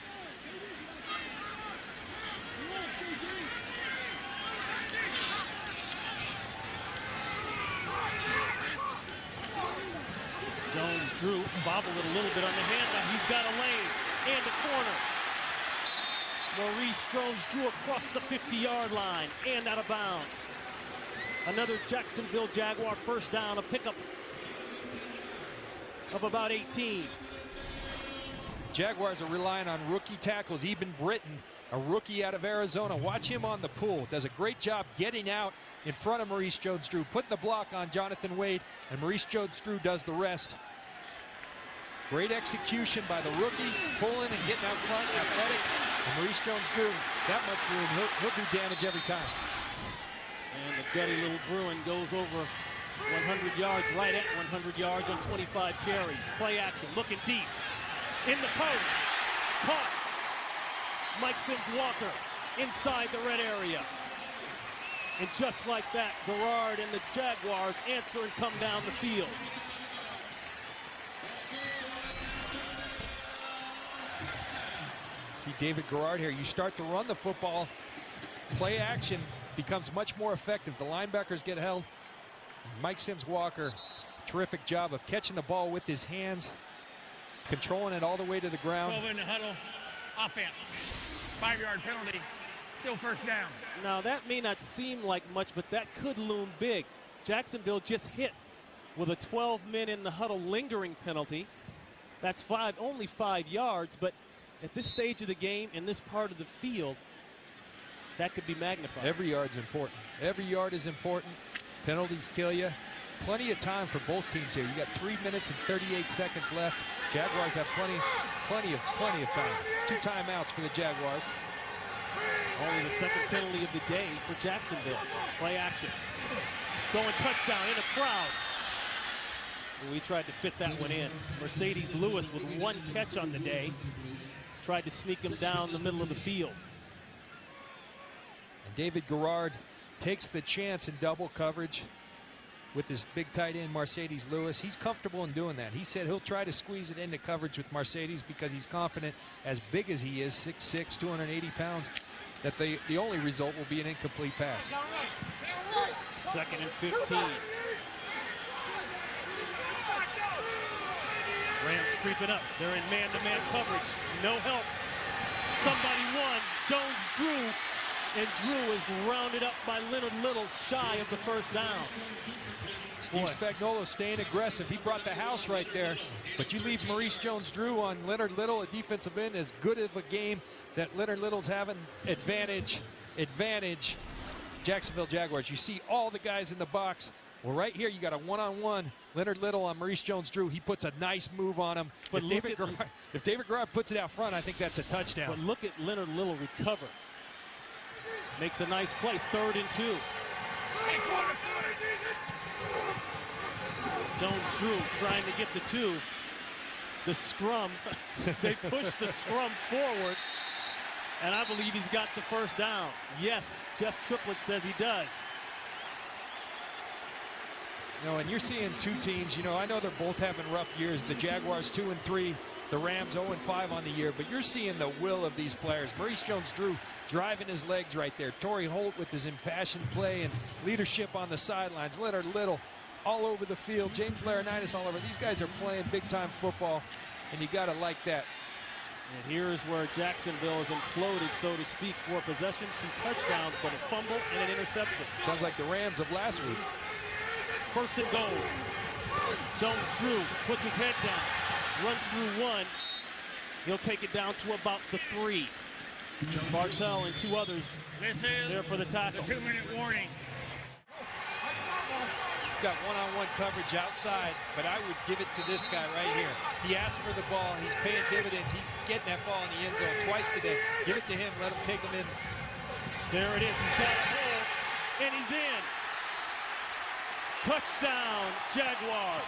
Jones-Drew bobbled it a little bit on the handout. He's got a lane and a corner. Maurice Jones-Drew across the 50-yard line and out of bounds. Another Jacksonville Jaguar first down, a pickup of about 18. Jaguars are relying on rookie tackles. Eben Britton, a rookie out of Arizona. Watch him on the pool. Does a great job getting out in front of Maurice Jones-Drew, putting the block on Jonathan Wade, and Maurice Jones-Drew does the rest. Great execution by the rookie, pulling and getting out front, athletic. And Maurice Jones-Drew, that much room, he'll do damage every time. And the gutty little Bruin goes over 100 yards, right at 100 yards on 25 carries. Play action, looking deep. In the post. Caught. Mike Sims-Walker inside the red area. And just like that, Garrard and the Jaguars answer and come down the field. See David Garrard here. You start to run the football. Play action becomes much more effective. The linebackers get held. Mike Sims-Walker, terrific job of catching the ball with his hands, controlling it all the way to the ground. 12 in the huddle. Offense. 5-yard penalty. Still first down. Now, that may not seem like much, but that could loom big. Jacksonville just hit with a 12-men in the huddle lingering penalty. That's only 5 yards, but at this stage of the game, in this part of the field, that could be magnified. Every yard's important. Every yard is important. Penalties kill you. Plenty of time for both teams here. You got 3 minutes and 38 seconds left. Jaguars have plenty of time. 2 timeouts for the Jaguars. Only the second penalty of the day for Jacksonville. Play action. Going touchdown in a crowd. We tried to fit that one in. Mercedes Lewis with 1 catch on the day. Tried to sneak him down the middle of the field. And David Garrard takes the chance in double coverage with his big tight end Mercedes Lewis. He's comfortable in doing that. He said he'll try to squeeze it into coverage with Mercedes because he's confident, as big as he is, 6'6", 280 pounds, that the only result will be an incomplete pass. 2nd and 15. Rams creeping up. They're in man-to-man coverage. No help. Somebody won. Jones Drew. And Drew is rounded up by Leonard Little, shy of the first down. Steve Spagnuolo staying aggressive. He brought the house right there. But you leave Maurice Jones-Drew on Leonard Little, a defensive end, as good of a game that Leonard Little's having. Advantage. Jacksonville Jaguars. You see all the guys in the box. Well, right here, you got a one-on-one. Leonard Little on Maurice Jones-Drew. He puts a nice move on him. But if David Garrard puts it out front, I think that's a touchdown. But look at Leonard Little recover. Makes a nice play. 3rd and 2. Jones-Drew trying to get the 2. The scrum. They push the scrum forward. And I believe he's got the first down. Yes, Jeff Triplett says he does. You know, and you're seeing 2 teams, you know, I know they're both having rough years. The Jaguars 2-3, the Rams 0-5 on the year, but you're seeing the will of these players. Maurice Jones-Drew driving his legs right there. Torrey Holt with his impassioned play and leadership on the sidelines. Leonard Little all over the field. James Laurinaitis all over. These guys are playing big-time football, and you got to like that. And here's where Jacksonville has imploded, so to speak. 4 possessions, 2 touchdowns, but a fumble and an interception. Sounds like the Rams of last week. 1st and goal. Jones-Drew puts his head down, runs through 1. He'll take it down to about the 3. Bartell and 2 others there for the tackle. The 2-minute warning. Got one-on-one coverage outside, but I would give it to this guy right here. He asked for the ball. He's paying dividends. He's getting that ball in the end zone twice today. Give it to him. Let him take him in. There it is. He's got a hole, and he's in. Touchdown, Jaguars.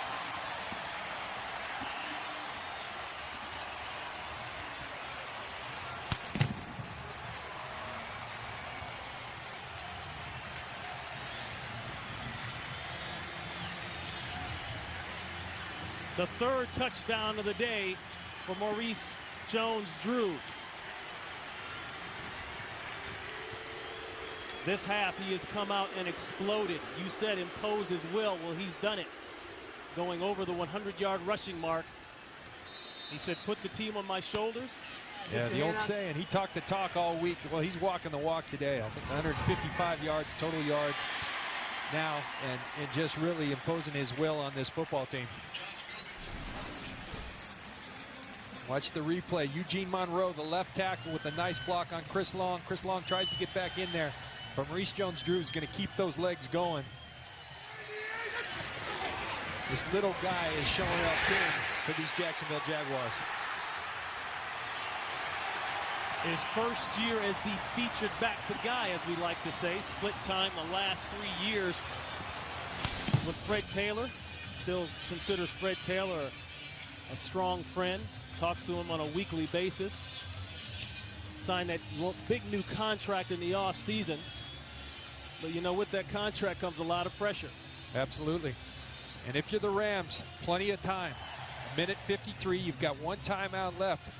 The 3rd touchdown of the day for Maurice Jones-Drew. This half, he has come out and exploded. You said impose his will. Well, he's done it. Going over the 100-yard rushing mark. He said, put the team on my shoulders. Yeah, the old saying, he talked the talk all week. Well, he's walking the walk today. I think 155 yards, total yards now, and just really imposing his will on this football team. Watch the replay. Eugene Monroe, the left tackle, with a nice block on Chris Long. Chris Long tries to get back in there, but Maurice Jones-Drew is going to keep those legs going. This little guy is showing up big for these Jacksonville Jaguars. His first year as the featured back, the guy, as we like to say, split time the last 3 years. with Fred Taylor. Still considers Fred Taylor a strong friend. Talks to him on a weekly basis. Signed that big new contract in the offseason. But you know, with that contract comes a lot of pressure. Absolutely. And if you're the Rams, plenty of time. Minute 53, you've got one timeout left.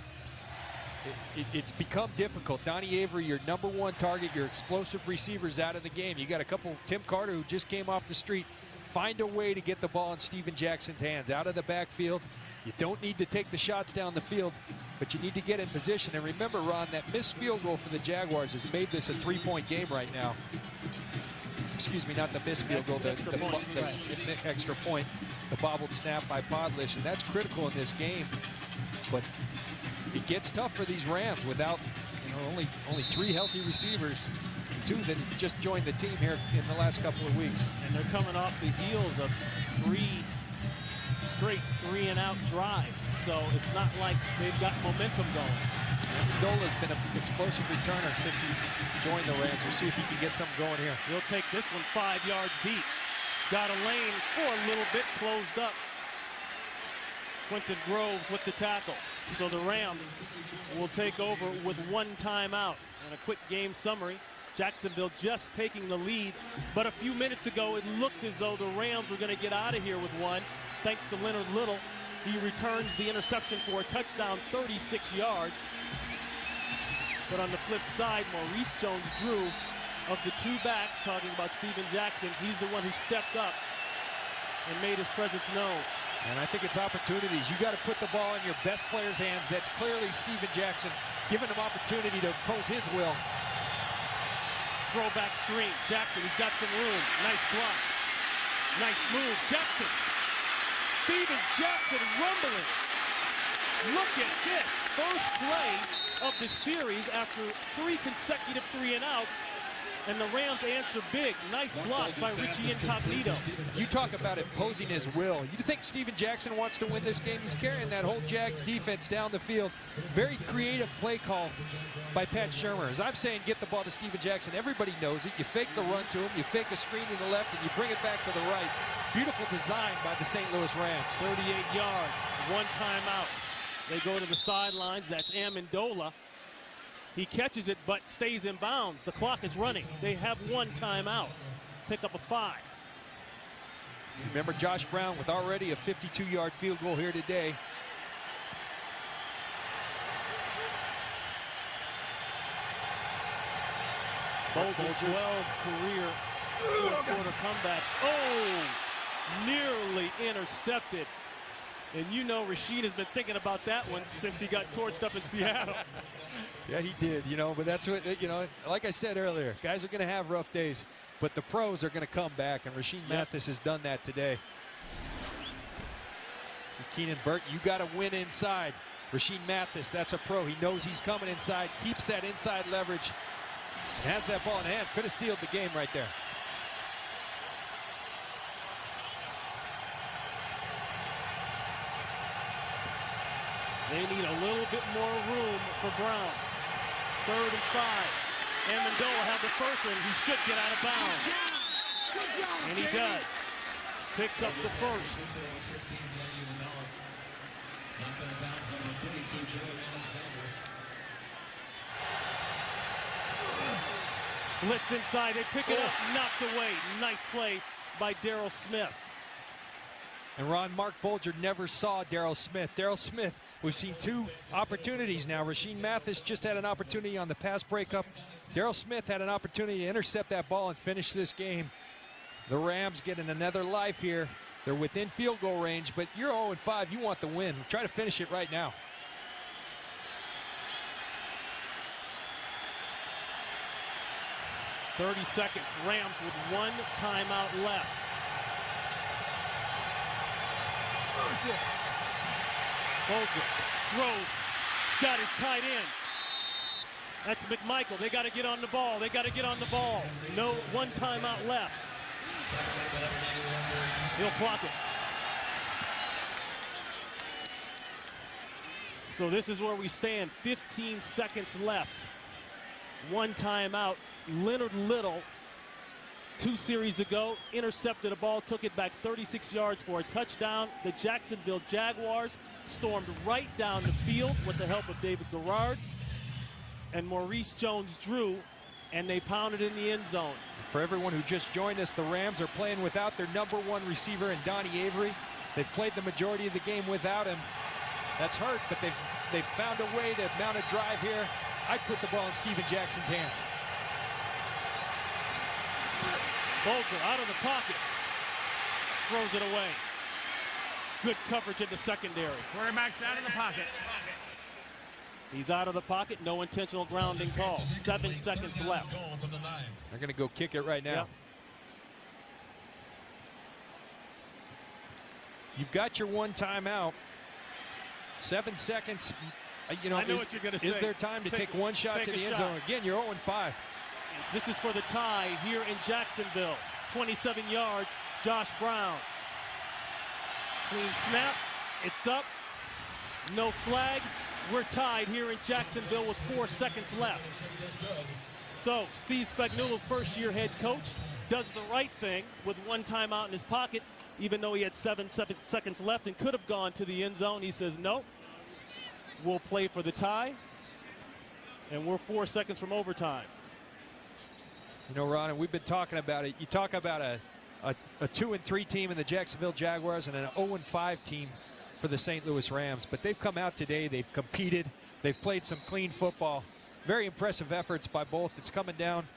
It's become difficult. Donnie Avery, your number one target, your explosive receivers out of the game. You got a couple, Tim Carter, who just came off the street. Find a way to get the ball in Steven Jackson's hands, out of the backfield. You don't need to take the shots down the field, but you need to get in position. And remember, Ron, that missed field goal for the Jaguars has made this a 3-point game right now. Excuse me, not the missed field goal, the extra point, the bobbled snap by Podlish, and that's critical in this game. But it gets tough for these Rams without, only 3 healthy receivers, 2 that just joined the team here in the last couple of weeks. And they're coming off the heels of 3 straight 3-and-out drives, so it's not like they've got momentum going. Amendola's been an explosive returner since he's joined the Rams. We'll see if he can get something going here. He'll take this one 5 yards deep. Got a lane for a little bit, closed up. Quentin Groves with the tackle. So the Rams will take over with 1 timeout. And a quick game summary. Jacksonville just taking the lead, but a few minutes ago it looked as though the Rams were going to get out of here with 1. Thanks to Leonard Little. He returns the interception for a touchdown, 36 yards. But on the flip side, Maurice Jones-Drew, of the 2 backs, talking about Steven Jackson, he's the one who stepped up and made his presence known. And I think it's opportunities. You got to put the ball in your best player's hands. That's clearly Steven Jackson, giving him opportunity to impose his will. Throwback screen. Jackson, he's got some room. Nice block. Nice move. Jackson. Steven Jackson rumbling. Look at this. First play of the series after 3 consecutive 3-and-outs. And the Rams answer big. Nice block by Richie Incognito. You talk about imposing his will. You think Steven Jackson wants to win this game? He's carrying that whole Jags defense down the field. Very creative play call by Pat Shurmur. As I'm saying, get the ball to Steven Jackson. Everybody knows it. You fake the run to him. You fake a screen to the left, and you bring it back to the right. Beautiful design by the St. Louis Rams. 38 yards. 1 timeout. They go to the sidelines. That's Amendola. He catches it, but stays in bounds. The clock is running. They have 1 timeout. Pick up a 5. Remember Josh Brown with already a 52-yard field goal here today. Bolger, 12 career fourth-quarter comebacks. Oh, nearly intercepted. And you know Rashid has been thinking about that one since he got torched up in Seattle. Yeah, he did, but that's what, like I said earlier, guys are going to have rough days, but the pros are going to come back, and Rasheed Mathis has done that today. So Keenan Burton, you got to win inside. Rasheed Mathis, that's a pro. He knows he's coming inside, keeps that inside leverage, and has that ball in hand. Could have sealed the game right there. They need a little bit more room for Brown. 3rd and 5. Amendola had the first one. He should get out of bounds. And he does. Picks up the first. Blitz inside. They pick it up. Knocked away. Nice play by Darryl Smith. And Ron, Mark Bolger never saw Darryl Smith. Darryl Smith, we've seen 2 opportunities now. Rasheed Mathis just had an opportunity on the pass breakup. Darryl Smith had an opportunity to intercept that ball and finish this game. The Rams getting another life here. They're within field goal range, but you're 0-5. You want the win. Try to finish it right now. .30 seconds. Rams with 1 timeout left. Bolger, Grove, got his tight end. That's McMichael. They got to get on the ball. They got to get on the ball. No, 1 timeout left. He'll clock it. So this is where we stand. 15 seconds left. 1 timeout. Leonard Little 2 series ago, intercepted a ball, took it back 36 yards for a touchdown. The Jacksonville Jaguars stormed right down the field with the help of David Garrard and Maurice Jones-Drew, and they pounded in the end zone. For everyone who just joined us, the Rams are playing without their #1 receiver in Donnie Avery. They've played the majority of the game without him. That's hurt, but they've found a way to mount a drive here. I'd put the ball in Steven Jackson's hands. Bolger out of the pocket, throws it away. Good coverage in the secondary. Quarterback's out of the pocket. He's out of the pocket, no intentional grounding call. 7 seconds left. They're going to go kick it right now. Yep. You've got your 1 timeout. 7 seconds. I know what you're going to say. Is there time to take 1 shot to the end zone? Again, you're 0-5. This is for the tie here in Jacksonville. 27 yards, Josh Brown. Clean snap, it's up. No flags. We're tied here in Jacksonville with 4 seconds left. So Steve Spagnuolo, first-year head coach, does the right thing with 1 timeout in his pocket, even though he had 7 seconds left and could have gone to the end zone. He says, no, we'll play for the tie, and we're 4 seconds from overtime. You know, Ron, and we've been talking about it. You talk about a 2-3 team in the Jacksonville Jaguars and an 0-5 team for the St. Louis Rams. But they've come out today. They've competed. They've played some clean football. Very impressive efforts by both. It's coming down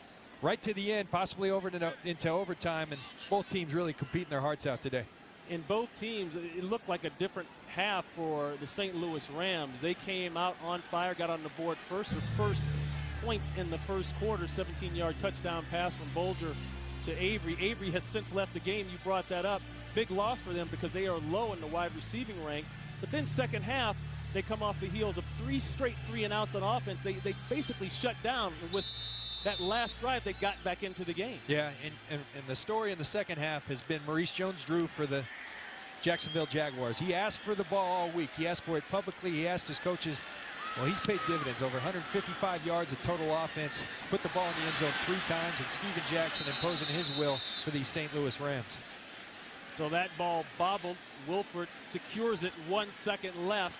right to the end, possibly over into overtime, and both teams really competing their hearts out today. In both teams, it looked like a different half for the St. Louis Rams. They came out on fire, got on the board first. Their first points in the first quarter, 17-yard touchdown pass from Bolger to Avery. Avery has since left the game. You brought that up. Big loss for them because they are low in the wide receiving ranks. But then second half, they come off the heels of 3 straight 3-and-outs on offense. They basically shut down. With that last drive, they got back into the game. Yeah, and the story in the second half has been Maurice Jones-Drew for the Jacksonville Jaguars. He asked for the ball all week. He asked for it publicly. He asked his coaches. Well, he's paid dividends, over 155 yards of total offense, put the ball in the end zone 3 times, and Steven Jackson imposing his will for these St. Louis Rams. So that ball bobbled. Wilford secures it, 1 second left.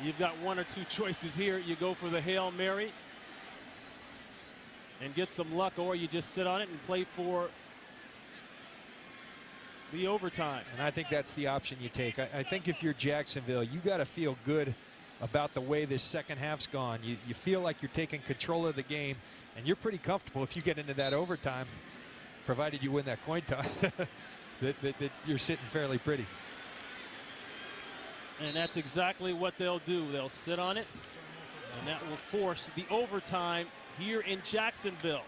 You've got 1 or 2 choices here. You go for the Hail Mary and get some luck, or you just sit on it and play for the overtime. And I think that's the option you take. I think if you're Jacksonville, you got to feel good about the way this second half's gone. You feel like you're taking control of the game, and you're pretty comfortable if you get into that overtime, provided you win that coin toss, that you're sitting fairly pretty. And that's exactly what they'll do. They'll sit on it, and that will force the overtime here in Jacksonville.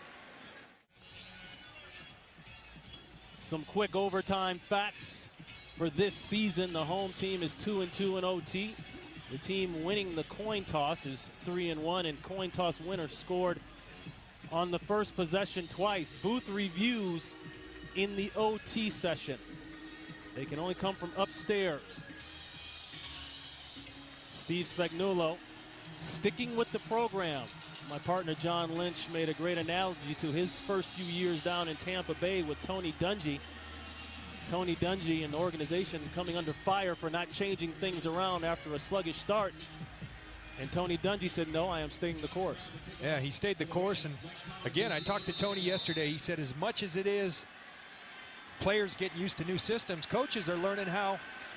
Some quick overtime facts for this season. The home team is 2-2 in OT. The team winning the coin toss is 3-1, and coin toss winner scored on the first possession twice. Booth reviews in the OT session. They can only come from upstairs. Steve Spagnuolo sticking with the program. My partner John Lynch made a great analogy to his first few years down in Tampa Bay with Tony Dungy. Tony Dungy and the organization coming under fire for not changing things around after a sluggish start. And Tony Dungy said, no, I am staying the course. Yeah, he stayed the course. And again, I talked to Tony yesterday. He said as much as it is players getting used to new systems, coaches are learning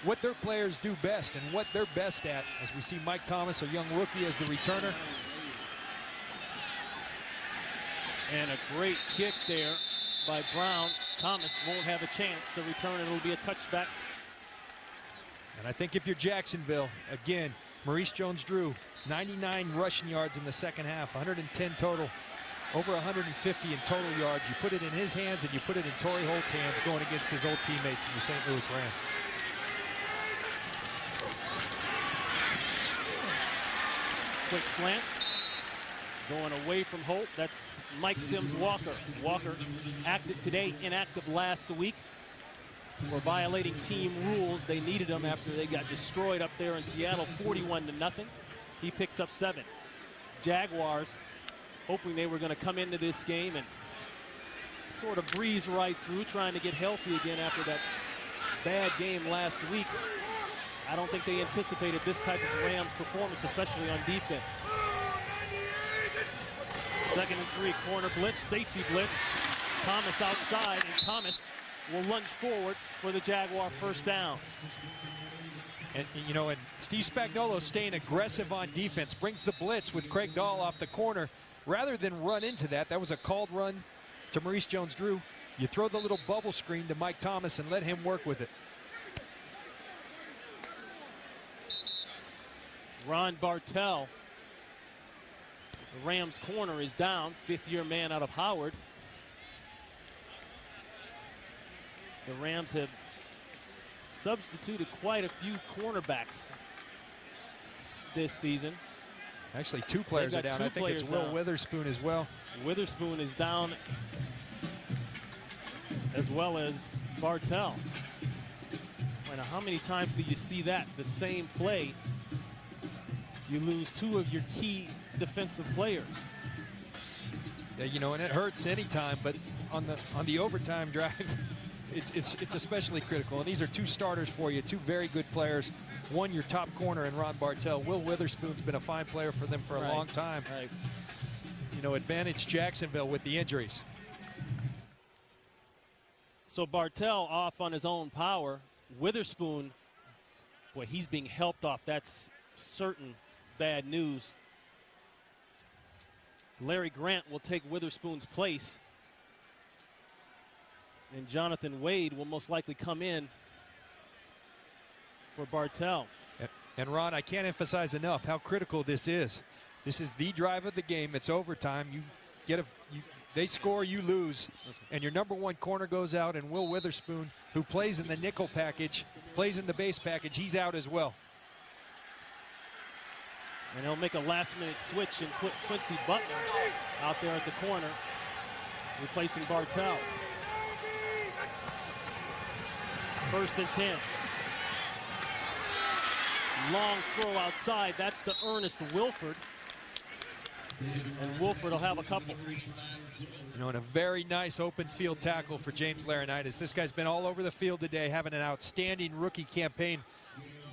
what their players do best and what they're best at. As we see Mike Thomas, a young rookie, as the returner. And a great kick there by Brown. Thomas won't have a chance to return. It will be a touchback. And I think if you're Jacksonville, again, Maurice Jones-Drew, 99 rushing yards in the second half, 110 total, over 150 in total yards. You put it in his hands and you put it in Torrey Holt's hands going against his old teammates in the St. Louis Rams. Quick slant. Going away from Holt. That's Mike Sims Walker. Walker active today, inactive last week for violating team rules. They needed him after they got destroyed up there in Seattle, 41-0. He picks up 7. Jaguars hoping they were going to come into this game and sort of breeze right through, trying to get healthy again after that bad game last week. I don't think they anticipated this type of Rams performance, especially on defense. 2nd and 3, corner blitz, safety blitz. Thomas outside, and Thomas will lunge forward for the Jaguar first down. And, you know, and Steve Spagnuolo staying aggressive on defense, brings the blitz with Craig Dahl off the corner. Rather than run into that, that was a called run to Maurice Jones-Drew. You throw the little bubble screen to Mike Thomas and let him work with it. Ron Bartell, the Rams corner, is down. 5th-year man out of Howard. The Rams have substituted quite a few cornerbacks this season. Actually, 2 players are down. I think it's Will Witherspoon as well. Witherspoon is down, as well as Bartell. Now, how many times do you see that? The same play, you lose 2 of your key defensive players. Yeah, you know, and it hurts anytime, but on the overtime drive, it's especially critical. And these are 2 starters for you, 2 very good players. One, your top corner in Ron Bartell. Will Witherspoon's been a fine player for them for a long time. Right. You know, advantage Jacksonville with the injuries. So Bartell off on his own power. Witherspoon, boy, he's being helped off. That's certain bad news. Larry Grant will take Witherspoon's place. And Jonathan Wade will most likely come in for Bartell. And Ron, I can't emphasize enough how critical this is. This is the drive of the game. It's overtime. They score, you lose, and your number 1 corner goes out, and Will Witherspoon, who plays in the nickel package, plays in the base package, he's out as well. And he'll make a last-minute switch and put Quincy Butler out there at the corner, replacing Bartell. 1st and 10. Long throw outside. That's to Ernest Wilford. And Wilford will have a couple. You know, and a very nice open field tackle for James Laurinaitis. This guy's been all over the field today, having an outstanding rookie campaign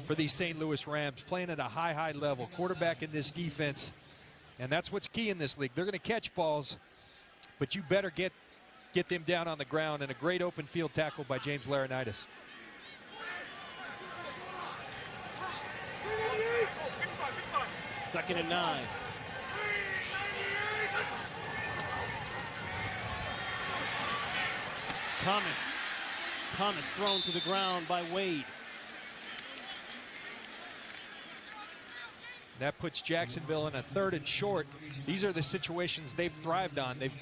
for these St. Louis Rams, playing at a high level. Quarterback in this defense, and that's what's key in this league. They're going to catch balls, but you better get them down on the ground, and a great open field tackle by James Laurinaitis. Second and 9. Thomas thrown to the ground by Wade. That puts Jacksonville in a 3rd and short. These are the situations they've thrived on. They've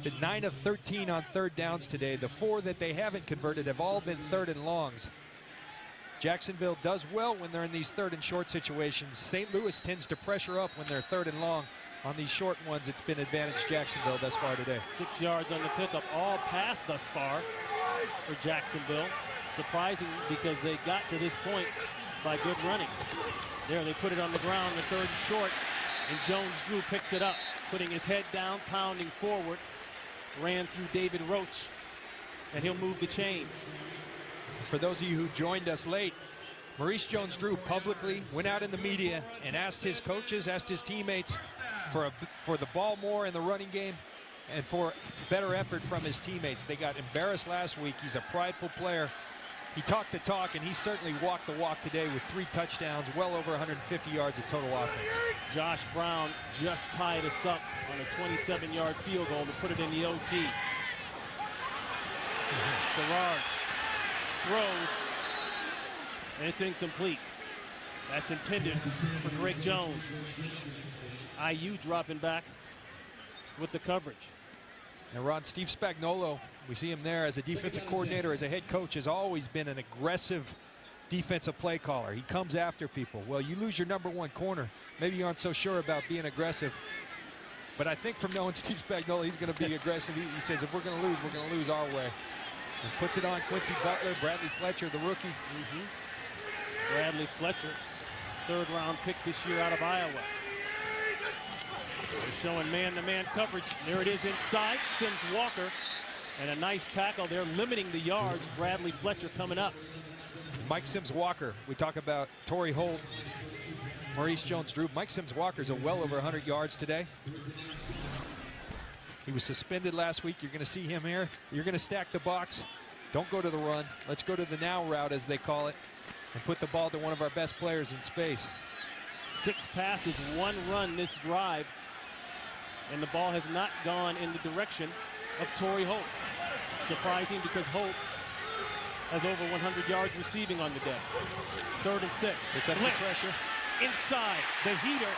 been 9 of 13 on 3rd downs today. The 4 that they haven't converted have all been 3rd and longs. Jacksonville does well when they're in these 3rd and short situations. St. Louis tends to pressure up when they're 3rd and long. On these short ones, it's been advantage Jacksonville thus far today. 6 yards on the pickup, all pass thus far for Jacksonville. Surprising because they got to this point by good running. There, they put it on the ground, the 3rd and short, and Jones-Drew picks it up, putting his head down, pounding forward, ran through David Roach, and he'll move the chains. For those of you who joined us late, Maurice Jones-Drew publicly went out in the media and asked his coaches, asked his teammates for the ball more in the running game and for better effort from his teammates. They got embarrassed last week. He's a prideful player. He talked the talk, and he certainly walked the walk today with 3 touchdowns, well over 150 yards of total offense. Josh Brown just tied us up on a 27-yard field goal to put it in the OT. Garrard throws, and it's incomplete. That's intended for Greg Jones. IU dropping back with the coverage. And Ron, Steve Spagnuolo, we see him there as a defensive coordinator, as a head coach, has always been an aggressive defensive play caller. He comes after people. Well, you lose your number 1 corner. Maybe you aren't so sure about being aggressive. But I think from knowing Steve Spagnuolo, he's going to be aggressive. He says, if we're going to lose our way. And puts it on Quincy Butler, Bradley Fletcher, the rookie. Bradley Fletcher, 3rd round pick this year out of Iowa. They're showing man-to-man coverage. There it is inside. Sims Walker. And a nice tackle there, limiting the yards. Bradley Fletcher coming up. Mike Sims Walker. We talk about Torrey Holt, Maurice Jones-Drew. Mike Sims Walker's well over 100 yards today. He was suspended last week. You're going to see him here. You're going to stack the box. Don't go to the run. Let's go to the now route, as they call it, and put the ball to one of our best players in space. 6 passes, 1 run this drive. And the ball has not gone in the direction of Torrey Holt. Surprising, because Holt has over 100 yards receiving on the day. 3rd and 6. Here comes the pressure. Inside, the heater,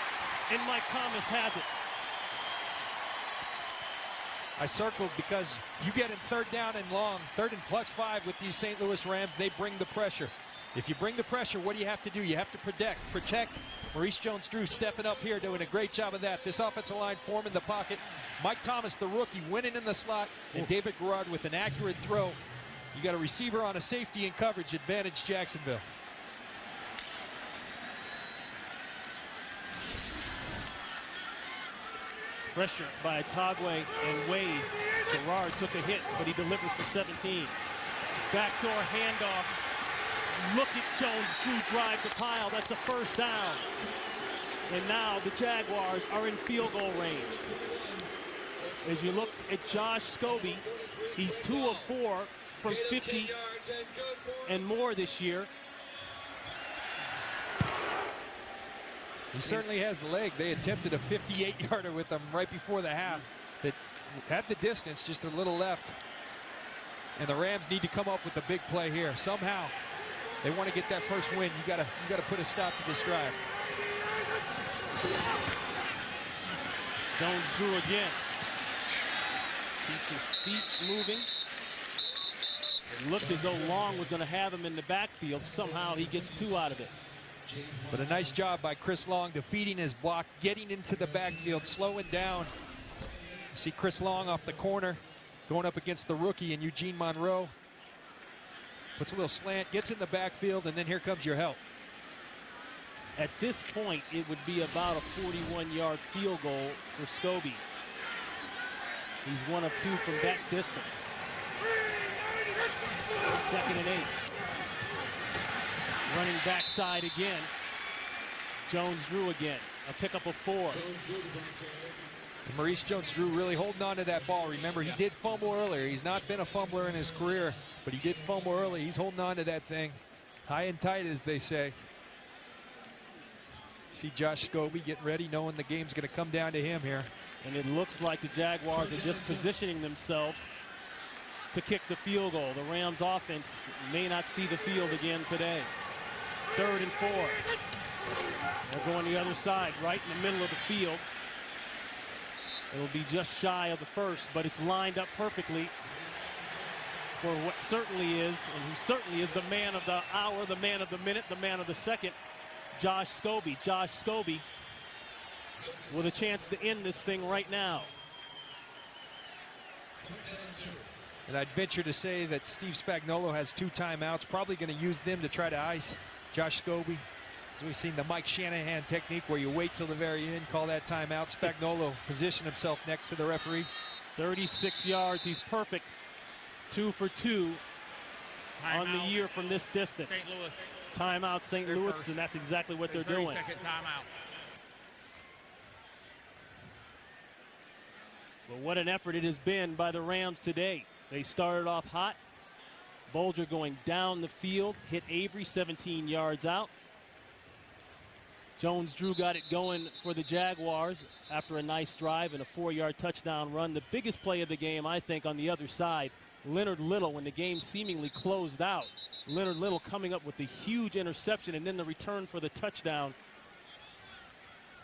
and Mike Thomas has it. I circled because you get in 3rd down and long, 3rd and +5 with these St. Louis Rams. They bring the pressure. If you bring the pressure, what do you have to do? You have to protect. Maurice Jones-Drew stepping up here, doing a great job of that. This offensive line forming the pocket. Mike Thomas, the rookie, winning in the slot, and David Garrard with an accurate throw. You got a receiver on a safety and coverage advantage, Jacksonville. Pressure by Tagwe and Wade. Garrard took a hit, but he delivers for 17. Backdoor handoff. Look at Jones-Drew drive the pile. That's a 1st down. And now the Jaguars are in field goal range. As you look at Josh Scobie, he's 2 of 4 from 50 and more this year. He certainly has the leg. They attempted a 58-yarder with him right before the half that had the distance, just a little left. And the Rams need to come up with a big play here. Somehow, they want to get that first win. You gotta put a stop to this drive. Jones-Drew again. Keeps his feet moving. It looked as though Long was going to have him in the backfield. Somehow he gets 2 out of it. But a nice job by Chris Long defeating his block, getting into the backfield, slowing down. You see Chris Long off the corner, going up against the rookie and Eugene Monroe. Puts a little slant, gets in the backfield, and then here comes your help. At this point, it would be about a 41-yard field goal for Scobie. He's 1 of 2 from that distance. 2nd and 8. Running backside again. Jones-Drew again. A pickup of 4. And Maurice Jones-Drew really holding on to that ball. Remember, he did fumble earlier. He's not been a fumbler in his career, but he did fumble early. He's holding on to that thing. High and tight, as they say. See Josh Scobie getting ready, knowing the game's going to come down to him here. And it looks like the Jaguars are just positioning themselves to kick the field goal. The Rams offense may not see the field again today. 3rd and 4. They're going the other side, right in the middle of the field. It'll be just shy of the 1st, but it's lined up perfectly for what certainly is, and who certainly is the man of the hour, the man of the minute, the man of the second, Josh Scobie. Josh Scobie with a chance to end this thing right now. And I'd venture to say that Steve Spagnuolo has 2 timeouts, probably going to use them to try to ice Josh Scobie. As we've seen the Mike Shanahan technique where you wait till the very end, call that timeout. Spagnuolo position himself next to the referee. 36 yards, he's perfect. 2 for 2 on the year from this distance. St. Louis. Timeout St. Louis, and that's exactly what they're doing. 30-second timeout. But what an effort it has been by the Rams today. They started off hot. Bolger going down the field, hit Avery 17 yards out. Jones-Drew got it going for the Jaguars after a nice drive and a 4-yard touchdown run. The biggest play of the game, I think, on the other side, Leonard Little, when the game seemingly closed out. Leonard Little coming up with the huge interception and then the return for the touchdown.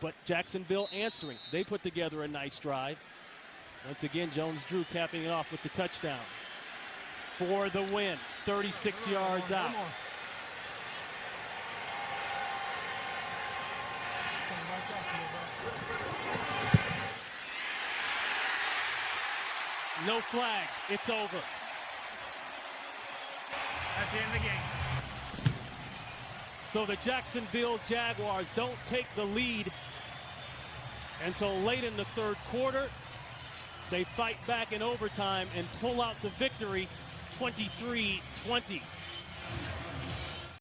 But Jacksonville answering. They put together a nice drive. Once again, Jones-Drew capping it off with the touchdown. For the win, 36 yards out. No flags, it's over. That's the end of the game. So the Jacksonville Jaguars don't take the lead until late in the third quarter. They fight back in overtime and pull out the victory 23-20.